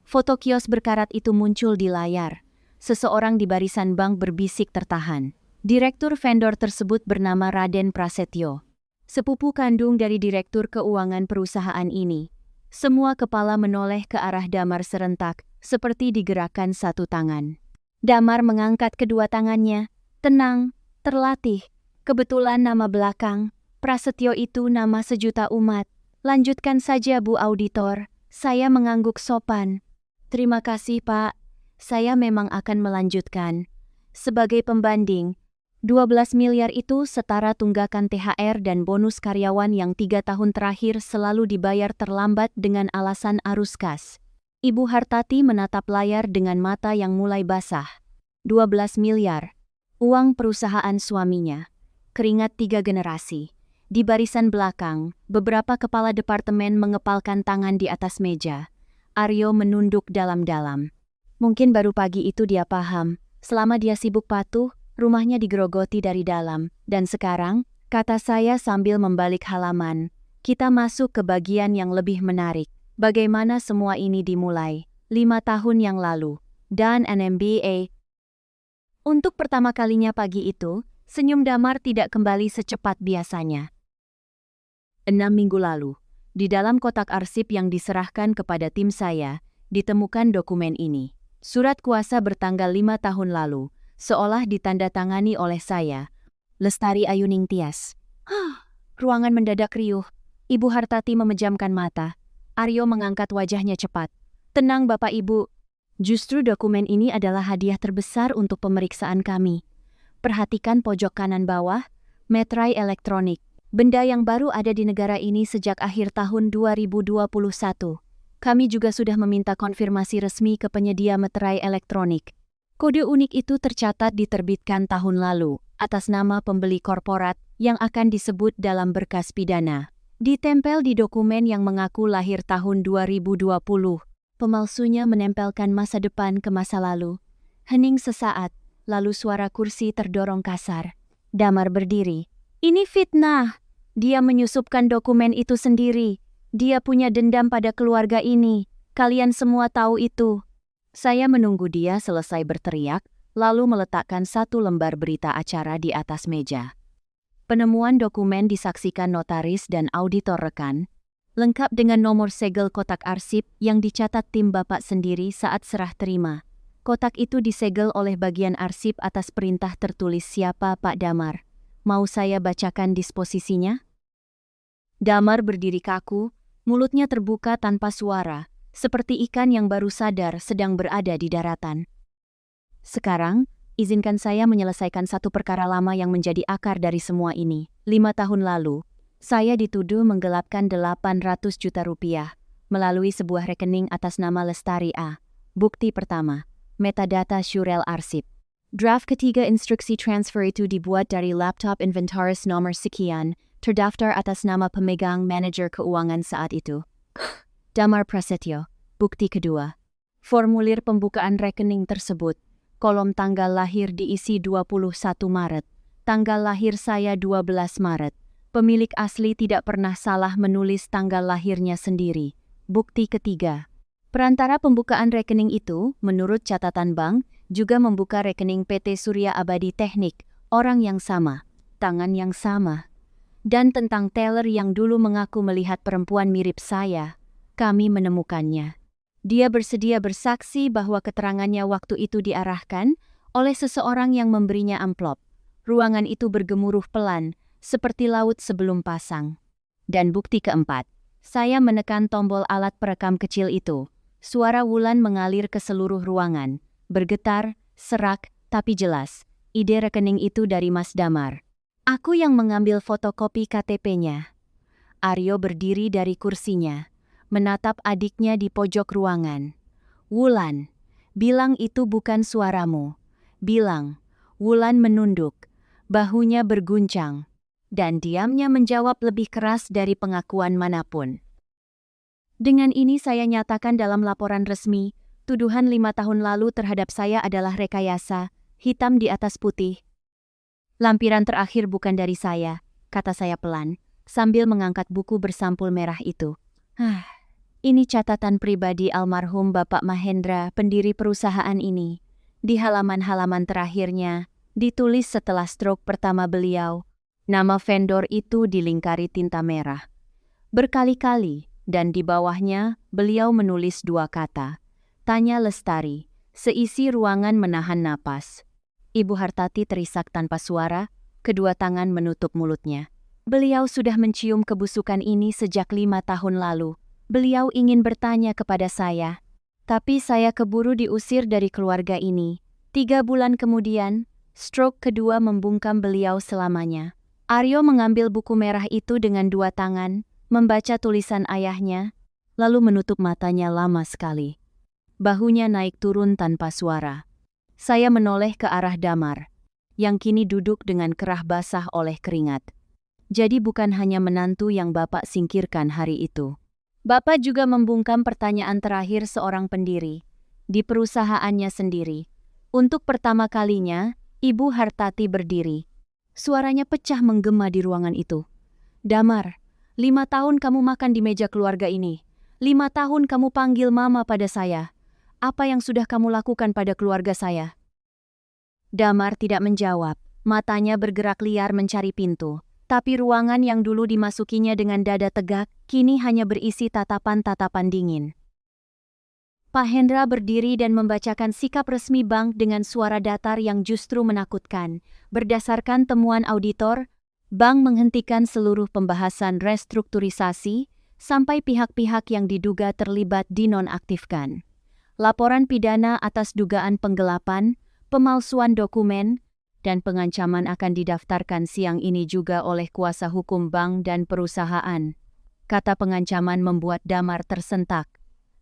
Foto kios berkarat itu muncul di layar. Seseorang di barisan bank berbisik tertahan. Direktur vendor tersebut bernama Raden Prasetyo. Sepupu kandung dari direktur keuangan perusahaan ini. Semua kepala menoleh ke arah Damar serentak, seperti digerakkan satu tangan. Damar mengangkat kedua tangannya. Tenang, terlatih. Kebetulan nama belakang, Prasetyo itu nama sejuta umat. Lanjutkan saja Bu Auditor, saya mengangguk sopan. Terima kasih Pak, saya memang akan melanjutkan. Sebagai pembanding, 12 miliar itu setara tunggakan THR dan bonus karyawan yang 3 tahun terakhir selalu dibayar terlambat dengan alasan arus kas. Ibu Hartati menatap layar dengan mata yang mulai basah. 12 miliar, uang perusahaan suaminya. Keringat 3 generasi. Di barisan belakang, beberapa kepala departemen mengepalkan tangan di atas meja. Aryo menunduk dalam-dalam. Mungkin baru pagi itu dia paham, selama dia sibuk patuh, rumahnya digerogoti dari dalam. Dan sekarang, kata saya sambil membalik halaman, kita masuk ke bagian yang lebih menarik. Bagaimana semua ini dimulai, 5 tahun yang lalu. Dan NMBA. Untuk pertama kalinya pagi itu, senyum Damar tidak kembali secepat biasanya. 6 minggu lalu, di dalam kotak arsip yang diserahkan kepada tim saya, ditemukan dokumen ini. Surat kuasa bertanggal 5 tahun lalu, seolah ditandatangani oleh saya, Lestari Ayuning Tias. Ruangan mendadak riuh. Ibu Hartati memejamkan mata. Aryo mengangkat wajahnya cepat. Tenang Bapak Ibu. Justru dokumen ini adalah hadiah terbesar untuk pemeriksaan kami. Perhatikan pojok kanan bawah, meterai elektronik. Benda yang baru ada di negara ini sejak akhir tahun 2021. Kami juga sudah meminta konfirmasi resmi ke penyedia meterai elektronik. Kode unik itu tercatat diterbitkan tahun lalu, atas nama pembeli korporat yang akan disebut dalam berkas pidana. Ditempel di dokumen yang mengaku lahir tahun 2020. Pemalsunya menempelkan masa depan ke masa lalu. Hening sesaat, lalu suara kursi terdorong kasar. Damar berdiri. Ini fitnah. Dia menyusupkan dokumen itu sendiri. Dia punya dendam pada keluarga ini. Kalian semua tahu itu. Saya menunggu dia selesai berteriak, lalu meletakkan satu lembar berita acara di atas meja. Penemuan dokumen disaksikan notaris dan auditor rekan, lengkap dengan nomor segel kotak arsip yang dicatat tim Bapak sendiri saat serah terima. Kotak itu disegel oleh bagian arsip atas perintah tertulis siapa Pak Damar. Mau saya bacakan disposisinya? Damar berdiri kaku, mulutnya terbuka tanpa suara, seperti ikan yang baru sadar sedang berada di daratan. Sekarang, izinkan saya menyelesaikan satu perkara lama yang menjadi akar dari semua ini. 5 tahun lalu, saya dituduh menggelapkan 800 juta rupiah melalui sebuah rekening atas nama Lestari A. Bukti pertama, metadata Syurel Arsip. Draft ketiga instruksi transfer itu dibuat dari laptop inventaris nomor sekian, terdaftar atas nama pemegang manajer keuangan saat itu. Damar Prasetyo. Bukti kedua, formulir pembukaan rekening tersebut. Kolom tanggal lahir diisi 21 Maret. Tanggal lahir saya 12 Maret. Pemilik asli tidak pernah salah menulis tanggal lahirnya sendiri. Bukti ketiga. Perantara pembukaan rekening itu, menurut catatan bank, juga membuka rekening PT Surya Abadi Teknik, orang yang sama, tangan yang sama. Dan tentang teller yang dulu mengaku melihat perempuan mirip saya, kami menemukannya. Dia bersedia bersaksi bahwa keterangannya waktu itu diarahkan oleh seseorang yang memberinya amplop. Ruangan itu bergemuruh pelan, seperti laut sebelum pasang. Dan bukti keempat, saya menekan tombol alat perekam kecil itu. Suara Wulan mengalir ke seluruh ruangan, bergetar, serak, tapi jelas. Ide rekening itu dari Mas Damar. Aku yang mengambil fotokopi KTP-nya. Aryo berdiri dari kursinya, menatap adiknya di pojok ruangan. Wulan, bilang itu bukan suaramu. Bilang. Wulan menunduk, bahunya berguncang. Dan diamnya menjawab lebih keras dari pengakuan manapun. Dengan ini saya nyatakan dalam laporan resmi, tuduhan 5 tahun lalu terhadap saya adalah rekayasa, hitam di atas putih. Lampiran terakhir bukan dari saya, kata saya pelan, sambil mengangkat buku bersampul merah itu. Ini catatan pribadi almarhum Bapak Mahendra, pendiri perusahaan ini. Di halaman-halaman terakhirnya, ditulis setelah stroke pertama beliau. Nama vendor itu dilingkari tinta merah. Berkali-kali, dan di bawahnya beliau menulis 2 kata. Tanya Lestari. Seisi ruangan menahan napas. Ibu Hartati terisak tanpa suara, kedua tangan menutup mulutnya. Beliau sudah mencium kebusukan ini sejak 5 tahun lalu. Beliau ingin bertanya kepada saya. Tapi saya keburu diusir dari keluarga ini. 3 bulan kemudian, stroke kedua membungkam beliau selamanya. Aryo mengambil buku merah itu dengan 2 tangan, membaca tulisan ayahnya, lalu menutup matanya lama sekali. Bahunya naik turun tanpa suara. Saya menoleh ke arah Damar, yang kini duduk dengan kerah basah oleh keringat. Jadi bukan hanya menantu yang Bapak singkirkan hari itu. Bapak juga membungkam pertanyaan terakhir seorang pendiri di perusahaannya sendiri. Untuk pertama kalinya, Ibu Hartati berdiri. Suaranya pecah menggema di ruangan itu. Damar, 5 tahun kamu makan di meja keluarga ini. 5 tahun kamu panggil mama pada saya. Apa yang sudah kamu lakukan pada keluarga saya? Damar tidak menjawab. Matanya bergerak liar mencari pintu. Tapi ruangan yang dulu dimasukinya dengan dada tegak, kini hanya berisi tatapan-tatapan dingin. Pak Hendra berdiri dan membacakan sikap resmi bank dengan suara datar yang justru menakutkan. Berdasarkan temuan auditor, bank menghentikan seluruh pembahasan restrukturisasi sampai pihak-pihak yang diduga terlibat dinonaktifkan. Laporan pidana atas dugaan penggelapan, pemalsuan dokumen, dan pengancaman akan didaftarkan siang ini juga oleh kuasa hukum bank dan perusahaan. Kata pengancaman membuat Damar tersentak.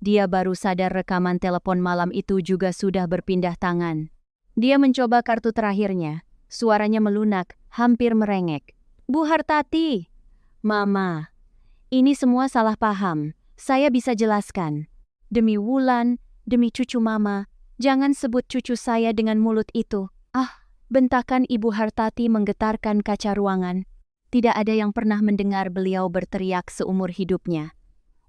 Dia baru sadar rekaman telepon malam itu juga sudah berpindah tangan. Dia mencoba kartu terakhirnya. Suaranya melunak, hampir merengek. Bu Hartati! Mama, ini semua salah paham. Saya bisa jelaskan. Demi Wulan, demi cucu Mama, jangan sebut cucu saya dengan mulut itu. Bentakan Ibu Hartati menggetarkan kaca ruangan. Tidak ada yang pernah mendengar beliau berteriak seumur hidupnya.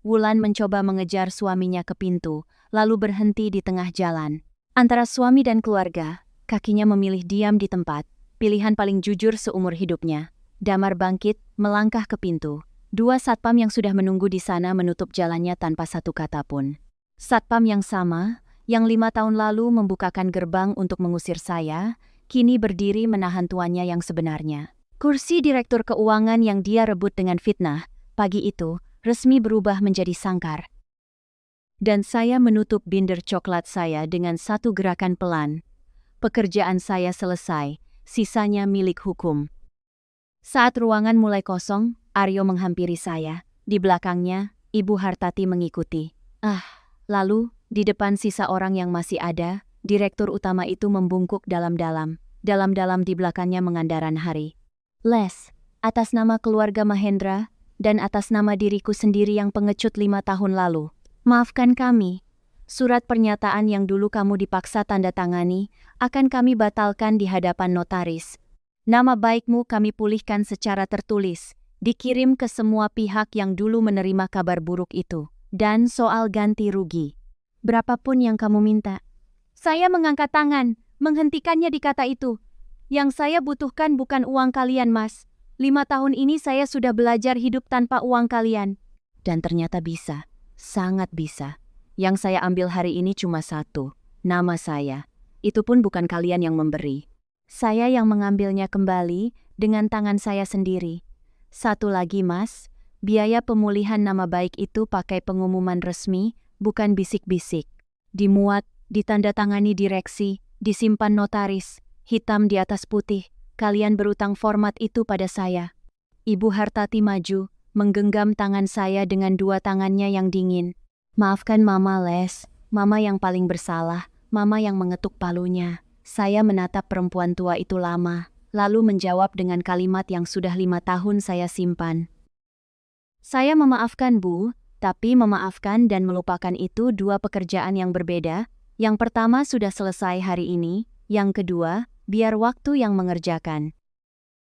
Wulan mencoba mengejar suaminya ke pintu, lalu berhenti di tengah jalan. Antara suami dan keluarga, kakinya memilih diam di tempat, pilihan paling jujur seumur hidupnya. Damar bangkit, melangkah ke pintu. 2 satpam yang sudah menunggu di sana menutup jalannya tanpa satu kata pun. Satpam yang sama, yang 5 tahun lalu membukakan gerbang untuk mengusir saya, kini berdiri menahan tuannya yang sebenarnya. Kursi direktur keuangan yang dia rebut dengan fitnah, pagi itu, resmi berubah menjadi sangkar. Dan saya menutup binder coklat saya dengan satu gerakan pelan. Pekerjaan saya selesai, sisanya milik hukum. Saat ruangan mulai kosong, Aryo menghampiri saya. Di belakangnya, Ibu Hartati mengikuti. Lalu, di depan sisa orang yang masih ada, direktur utama itu membungkuk dalam-dalam. Dalam-dalam di belakangnya mengandaran hari. Les, atas nama keluarga Mahendra, dan atas nama diriku sendiri yang pengecut 5 tahun lalu. Maafkan kami. Surat pernyataan yang dulu kamu dipaksa tanda tangani, akan kami batalkan di hadapan notaris. Nama baikmu kami pulihkan secara tertulis, dikirim ke semua pihak yang dulu menerima kabar buruk itu. Dan soal ganti rugi. Berapapun yang kamu minta. Saya mengangkat tangan, menghentikannya di kata itu. Yang saya butuhkan bukan uang kalian, Mas. 5 tahun ini saya sudah belajar hidup tanpa uang kalian. Dan ternyata bisa. Sangat bisa. Yang saya ambil hari ini cuma satu. Nama saya. Itu pun bukan kalian yang memberi. Saya yang mengambilnya kembali dengan tangan saya sendiri. Satu lagi, Mas. Biaya pemulihan nama baik itu pakai pengumuman resmi, bukan bisik-bisik. Dimuat, ditandatangani direksi, disimpan notaris, hitam di atas putih. Kalian berutang format itu pada saya. Ibu Hartati maju, menggenggam tangan saya dengan 2 tangannya yang dingin. Maafkan Mama, Les. Mama yang paling bersalah, Mama yang mengetuk palunya. Saya menatap perempuan tua itu lama, lalu menjawab dengan kalimat yang sudah 5 tahun saya simpan. Saya memaafkan, Bu, tapi memaafkan dan melupakan itu 2 pekerjaan yang berbeda. Yang pertama sudah selesai hari ini, yang kedua, biar waktu yang mengerjakan.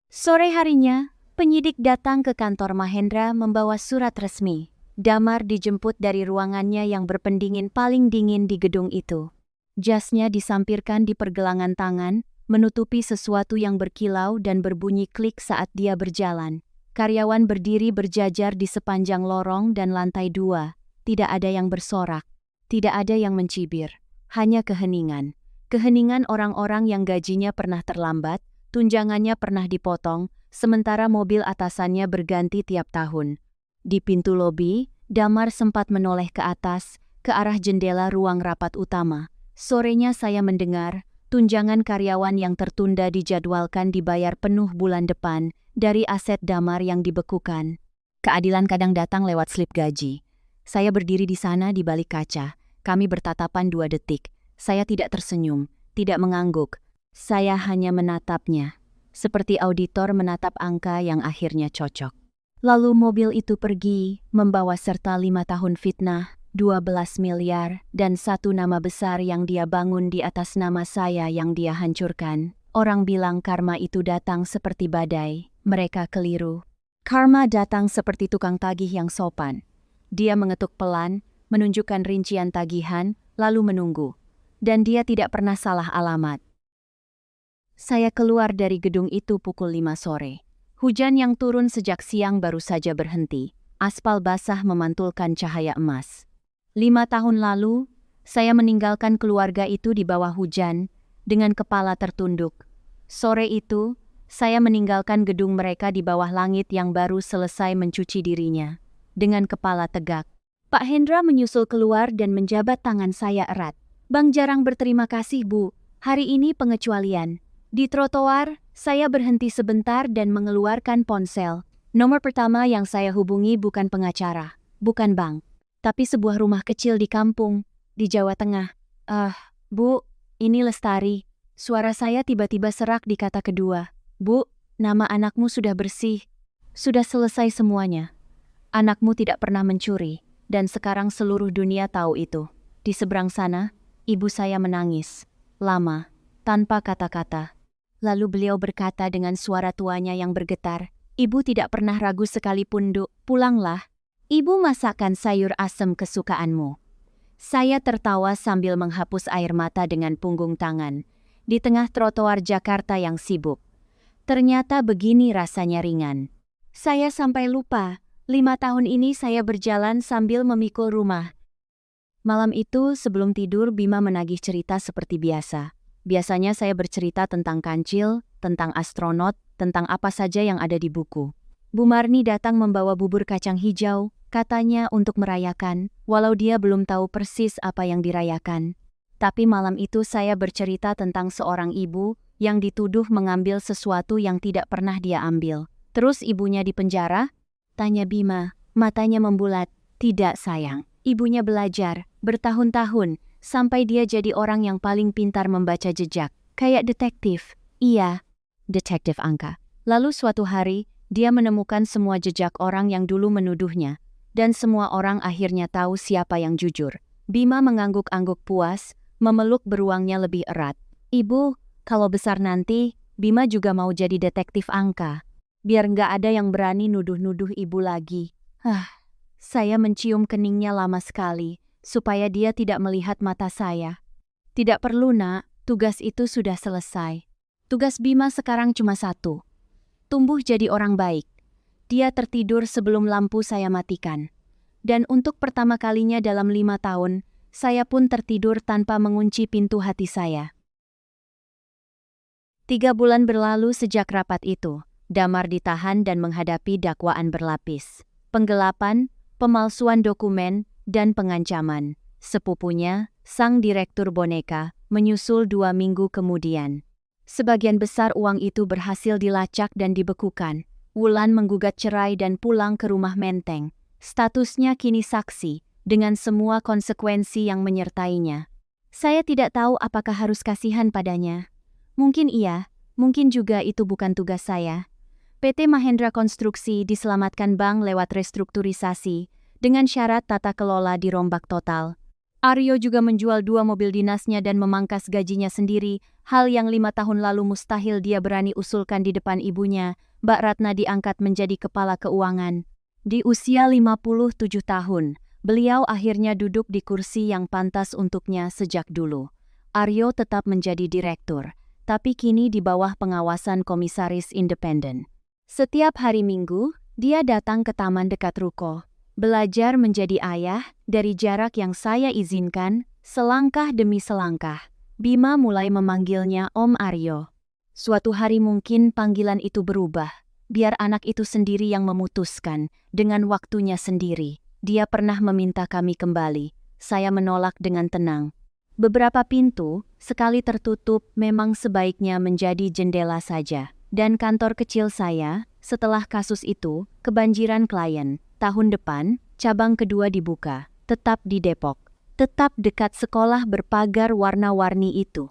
Sore harinya, penyidik datang ke kantor Mahendra membawa surat resmi. Damar dijemput dari ruangannya yang berpendingin paling dingin di gedung itu. Jasnya disampirkan di pergelangan tangan, menutupi sesuatu yang berkilau dan berbunyi klik saat dia berjalan. Karyawan berdiri berjajar di sepanjang lorong dan lantai 2. Tidak ada yang bersorak. Tidak ada yang mencibir. Hanya keheningan. Keheningan orang-orang yang gajinya pernah terlambat, tunjangannya pernah dipotong, sementara mobil atasannya berganti tiap tahun. Di pintu lobi, Damar sempat menoleh ke atas, ke arah jendela ruang rapat utama. Sorenya saya mendengar, tunjangan karyawan yang tertunda dijadwalkan dibayar penuh bulan depan, dari aset Damar yang dibekukan. Keadilan kadang datang lewat slip gaji. Saya berdiri di sana di balik kaca. Kami bertatapan 2 detik. Saya tidak tersenyum, tidak mengangguk. Saya hanya menatapnya. seperti auditor menatap angka yang akhirnya cocok. Lalu mobil itu pergi, membawa serta 5 tahun fitnah, 12 miliar, dan 1 nama besar yang dia bangun di atas nama saya yang dia hancurkan. Orang bilang karma itu datang seperti badai, mereka keliru. Karma datang seperti tukang tagih yang sopan. Dia mengetuk pelan, menunjukkan rincian tagihan, lalu menunggu. Dan dia tidak pernah salah alamat. Saya keluar dari gedung itu pukul 5 sore. Hujan yang turun sejak siang baru saja berhenti. Aspal basah memantulkan cahaya emas. 5 tahun lalu, saya meninggalkan keluarga itu di bawah hujan, dengan kepala tertunduk. Sore itu, saya meninggalkan gedung mereka di bawah langit yang baru selesai mencuci dirinya. Dengan kepala tegak. Pak Hendra menyusul keluar dan menjabat tangan saya erat. Bang jarang berterima kasih, Bu. Hari ini pengecualian. Di trotoar, saya berhenti sebentar dan mengeluarkan ponsel. Nomor pertama yang saya hubungi bukan pengacara, bukan bank, tapi sebuah rumah kecil di kampung, di Jawa Tengah. Bu, ini Lestari. Suara saya tiba-tiba serak di kata kedua. Bu, nama anakmu sudah bersih. Sudah selesai semuanya. Anakmu tidak pernah mencuri, dan sekarang seluruh dunia tahu itu. Di seberang sana, ibu saya menangis. Lama, tanpa kata-kata. Lalu beliau berkata dengan suara tuanya yang bergetar, "Ibu tidak pernah ragu sekalipun, Duk. Pulanglah. Ibu masakkan sayur asem kesukaanmu." Saya tertawa sambil menghapus air mata dengan punggung tangan, di tengah trotoar Jakarta yang sibuk. Ternyata begini rasanya ringan. Saya sampai lupa, 5 tahun ini saya berjalan sambil memikul rumah. Malam itu sebelum tidur Bima menagih cerita seperti biasa. Biasanya saya bercerita tentang kancil, tentang astronot, tentang apa saja yang ada di buku. Bu Marni datang membawa bubur kacang hijau, katanya untuk merayakan, walau dia belum tahu persis apa yang dirayakan. Tapi malam itu saya bercerita tentang seorang ibu yang dituduh mengambil sesuatu yang tidak pernah dia ambil. Terus ibunya dipenjara? Tanya Bima, matanya membulat. Tidak sayang, ibunya belajar, bertahun-tahun, sampai dia jadi orang yang paling pintar membaca jejak. Kayak detektif. Iya, detektif angka. Lalu suatu hari, dia menemukan semua jejak orang yang dulu menuduhnya. Dan semua orang akhirnya tahu siapa yang jujur. Bima mengangguk-angguk puas, memeluk beruangnya lebih erat. Ibu, kalau besar nanti, Bima juga mau jadi detektif angka. Biar nggak ada yang berani nuduh-nuduh ibu lagi. Saya mencium keningnya lama sekali, supaya dia tidak melihat mata saya. Tidak perlu, Nak, tugas itu sudah selesai. Tugas Bima sekarang cuma satu. Tumbuh jadi orang baik. Dia tertidur sebelum lampu saya matikan. Dan untuk pertama kalinya dalam 5 tahun, saya pun tertidur tanpa mengunci pintu hati saya. 3 bulan berlalu sejak rapat itu. Damar ditahan dan menghadapi dakwaan berlapis. Penggelapan, pemalsuan dokumen, dan pengancaman. Sepupunya, sang direktur boneka, menyusul 2 minggu kemudian. Sebagian besar uang itu berhasil dilacak dan dibekukan. Wulan menggugat cerai dan pulang ke rumah Menteng. Statusnya kini saksi, dengan semua konsekuensi yang menyertainya. Saya tidak tahu apakah harus kasihan padanya. Mungkin iya, mungkin juga itu bukan tugas saya. PT Mahendra Konstruksi diselamatkan bank lewat restrukturisasi, dengan syarat tata kelola dirombak total. Aryo juga menjual 2 mobil dinasnya dan memangkas gajinya sendiri, hal yang 5 tahun lalu mustahil dia berani usulkan di depan ibunya. Mbak Ratna diangkat menjadi kepala keuangan. Di usia 57 tahun, beliau akhirnya duduk di kursi yang pantas untuknya sejak dulu. Aryo tetap menjadi direktur, tapi kini di bawah pengawasan komisaris independen. Setiap hari Minggu, dia datang ke taman dekat ruko. Belajar menjadi ayah dari jarak yang saya izinkan, selangkah demi selangkah. Bima mulai memanggilnya Om Aryo. Suatu hari mungkin panggilan itu berubah. Biar anak itu sendiri yang memutuskan, dengan waktunya sendiri. Dia pernah meminta kami kembali. Saya menolak dengan tenang. Beberapa pintu, sekali tertutup, memang sebaiknya menjadi jendela saja. Dan kantor kecil saya, setelah kasus itu, kebanjiran klien. Tahun depan, cabang kedua dibuka, tetap di Depok, tetap dekat sekolah berpagar warna-warni itu.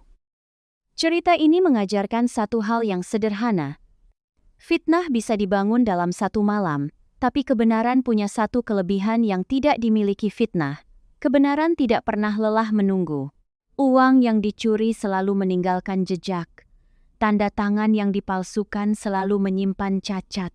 Cerita ini mengajarkan satu hal yang sederhana. Fitnah bisa dibangun dalam satu malam, tapi kebenaran punya satu kelebihan yang tidak dimiliki fitnah. Kebenaran tidak pernah lelah menunggu. Uang yang dicuri selalu meninggalkan jejak. Tanda tangan yang dipalsukan selalu menyimpan cacat.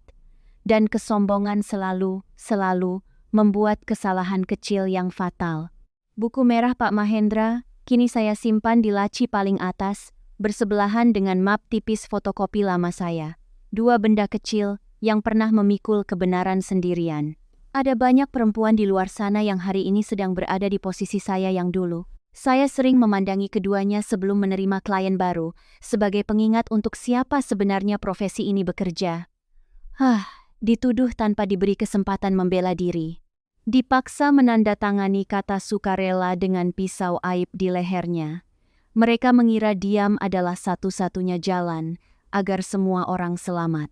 Dan kesombongan selalu membuat kesalahan kecil yang fatal. Buku merah Pak Mahendra, kini saya simpan di laci paling atas, bersebelahan dengan map tipis fotokopi lama saya. Dua benda kecil yang pernah memikul kebenaran sendirian. Ada banyak perempuan di luar sana yang hari ini sedang berada di posisi saya yang dulu. Saya sering memandangi keduanya sebelum menerima klien baru, sebagai pengingat untuk siapa sebenarnya profesi ini bekerja. Dituduh tanpa diberi kesempatan membela diri. Dipaksa menandatangani kata sukarela dengan pisau aib di lehernya. Mereka mengira diam adalah satu-satunya jalan agar semua orang selamat.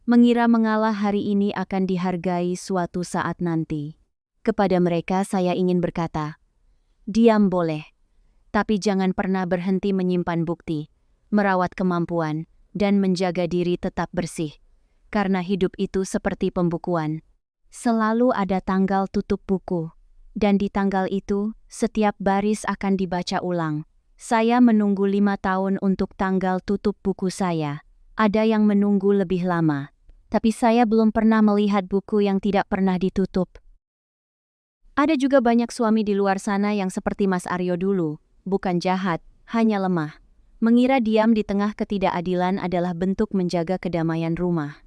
Mengira mengalah hari ini akan dihargai suatu saat nanti. Kepada mereka saya ingin berkata, diam boleh, tapi jangan pernah berhenti menyimpan bukti, merawat kemampuan, dan menjaga diri tetap bersih. Karena hidup itu seperti pembukuan. Selalu ada tanggal tutup buku, dan di tanggal itu, setiap baris akan dibaca ulang. Saya menunggu 5 tahun untuk tanggal tutup buku saya. Ada yang menunggu lebih lama. Tapi saya belum pernah melihat buku yang tidak pernah ditutup. Ada juga banyak suami di luar sana yang seperti Mas Aryo dulu. Bukan jahat, hanya lemah. Mengira diam di tengah ketidakadilan adalah bentuk menjaga kedamaian rumah.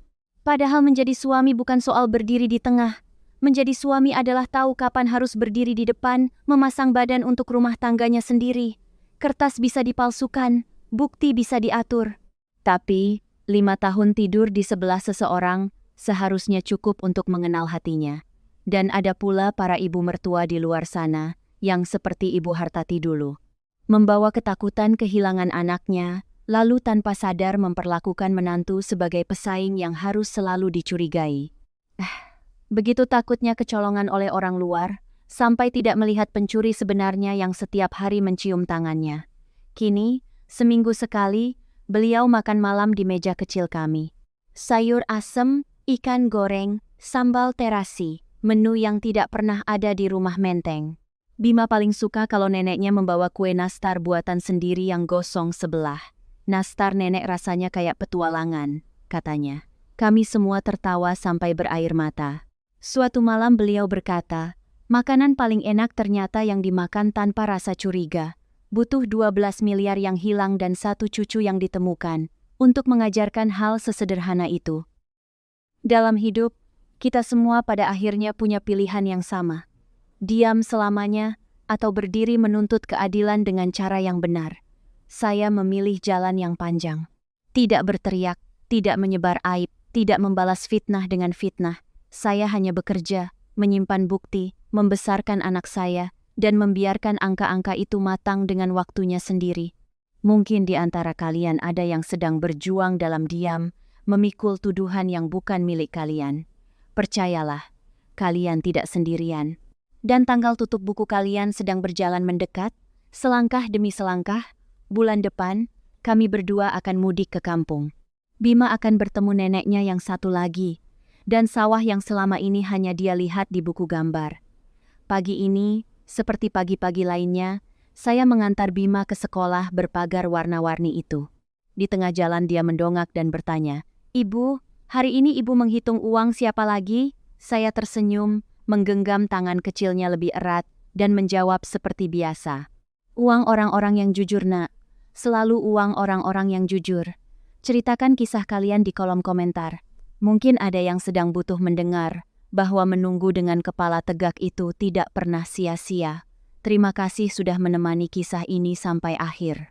Padahal menjadi suami bukan soal berdiri di tengah. Menjadi suami adalah tahu kapan harus berdiri di depan, memasang badan untuk rumah tangganya sendiri. Kertas bisa dipalsukan, bukti bisa diatur. Tapi, 5 tahun tidur di sebelah seseorang seharusnya cukup untuk mengenal hatinya. Dan ada pula para ibu mertua di luar sana yang seperti Ibu Hartati dulu. Membawa ketakutan kehilangan anaknya, lalu tanpa sadar memperlakukan menantu sebagai pesaing yang harus selalu dicurigai. Begitu takutnya kecolongan oleh orang luar, sampai tidak melihat pencuri sebenarnya yang setiap hari mencium tangannya. Kini, seminggu sekali, beliau makan malam di meja kecil kami. Sayur asem, ikan goreng, sambal terasi, menu yang tidak pernah ada di rumah Menteng. Bima paling suka kalau neneknya membawa kue nastar buatan sendiri yang gosong sebelah. Nastar nenek rasanya kayak petualangan, katanya. Kami semua tertawa sampai berair mata. Suatu malam beliau berkata, makanan paling enak ternyata yang dimakan tanpa rasa curiga. Butuh 12 miliar yang hilang dan 1 cucu yang ditemukan untuk mengajarkan hal sesederhana itu. Dalam hidup, kita semua pada akhirnya punya pilihan yang sama. Diam selamanya atau berdiri menuntut keadilan dengan cara yang benar. Saya memilih jalan yang panjang. Tidak berteriak, tidak menyebar aib, tidak membalas fitnah dengan fitnah. Saya hanya bekerja, menyimpan bukti, membesarkan anak saya, dan membiarkan angka-angka itu matang dengan waktunya sendiri. Mungkin di antara kalian ada yang sedang berjuang dalam diam, memikul tuduhan yang bukan milik kalian. Percayalah, kalian tidak sendirian. Dan tanggal tutup buku kalian sedang berjalan mendekat, selangkah demi selangkah. Bulan depan, kami berdua akan mudik ke kampung. Bima akan bertemu neneknya yang satu lagi, dan sawah yang selama ini hanya dia lihat di buku gambar. Pagi ini, seperti pagi-pagi lainnya, saya mengantar Bima ke sekolah berpagar warna-warni itu. Di tengah jalan dia mendongak dan bertanya, "Ibu, hari ini ibu menghitung uang siapa lagi?" Saya tersenyum, menggenggam tangan kecilnya lebih erat, dan menjawab seperti biasa. "Uang orang-orang yang jujur, Nak. Selalu uang orang-orang yang jujur." Ceritakan kisah kalian di kolom komentar. Mungkin ada yang sedang butuh mendengar bahwa menunggu dengan kepala tegak itu tidak pernah sia-sia. Terima kasih sudah menemani kisah ini sampai akhir.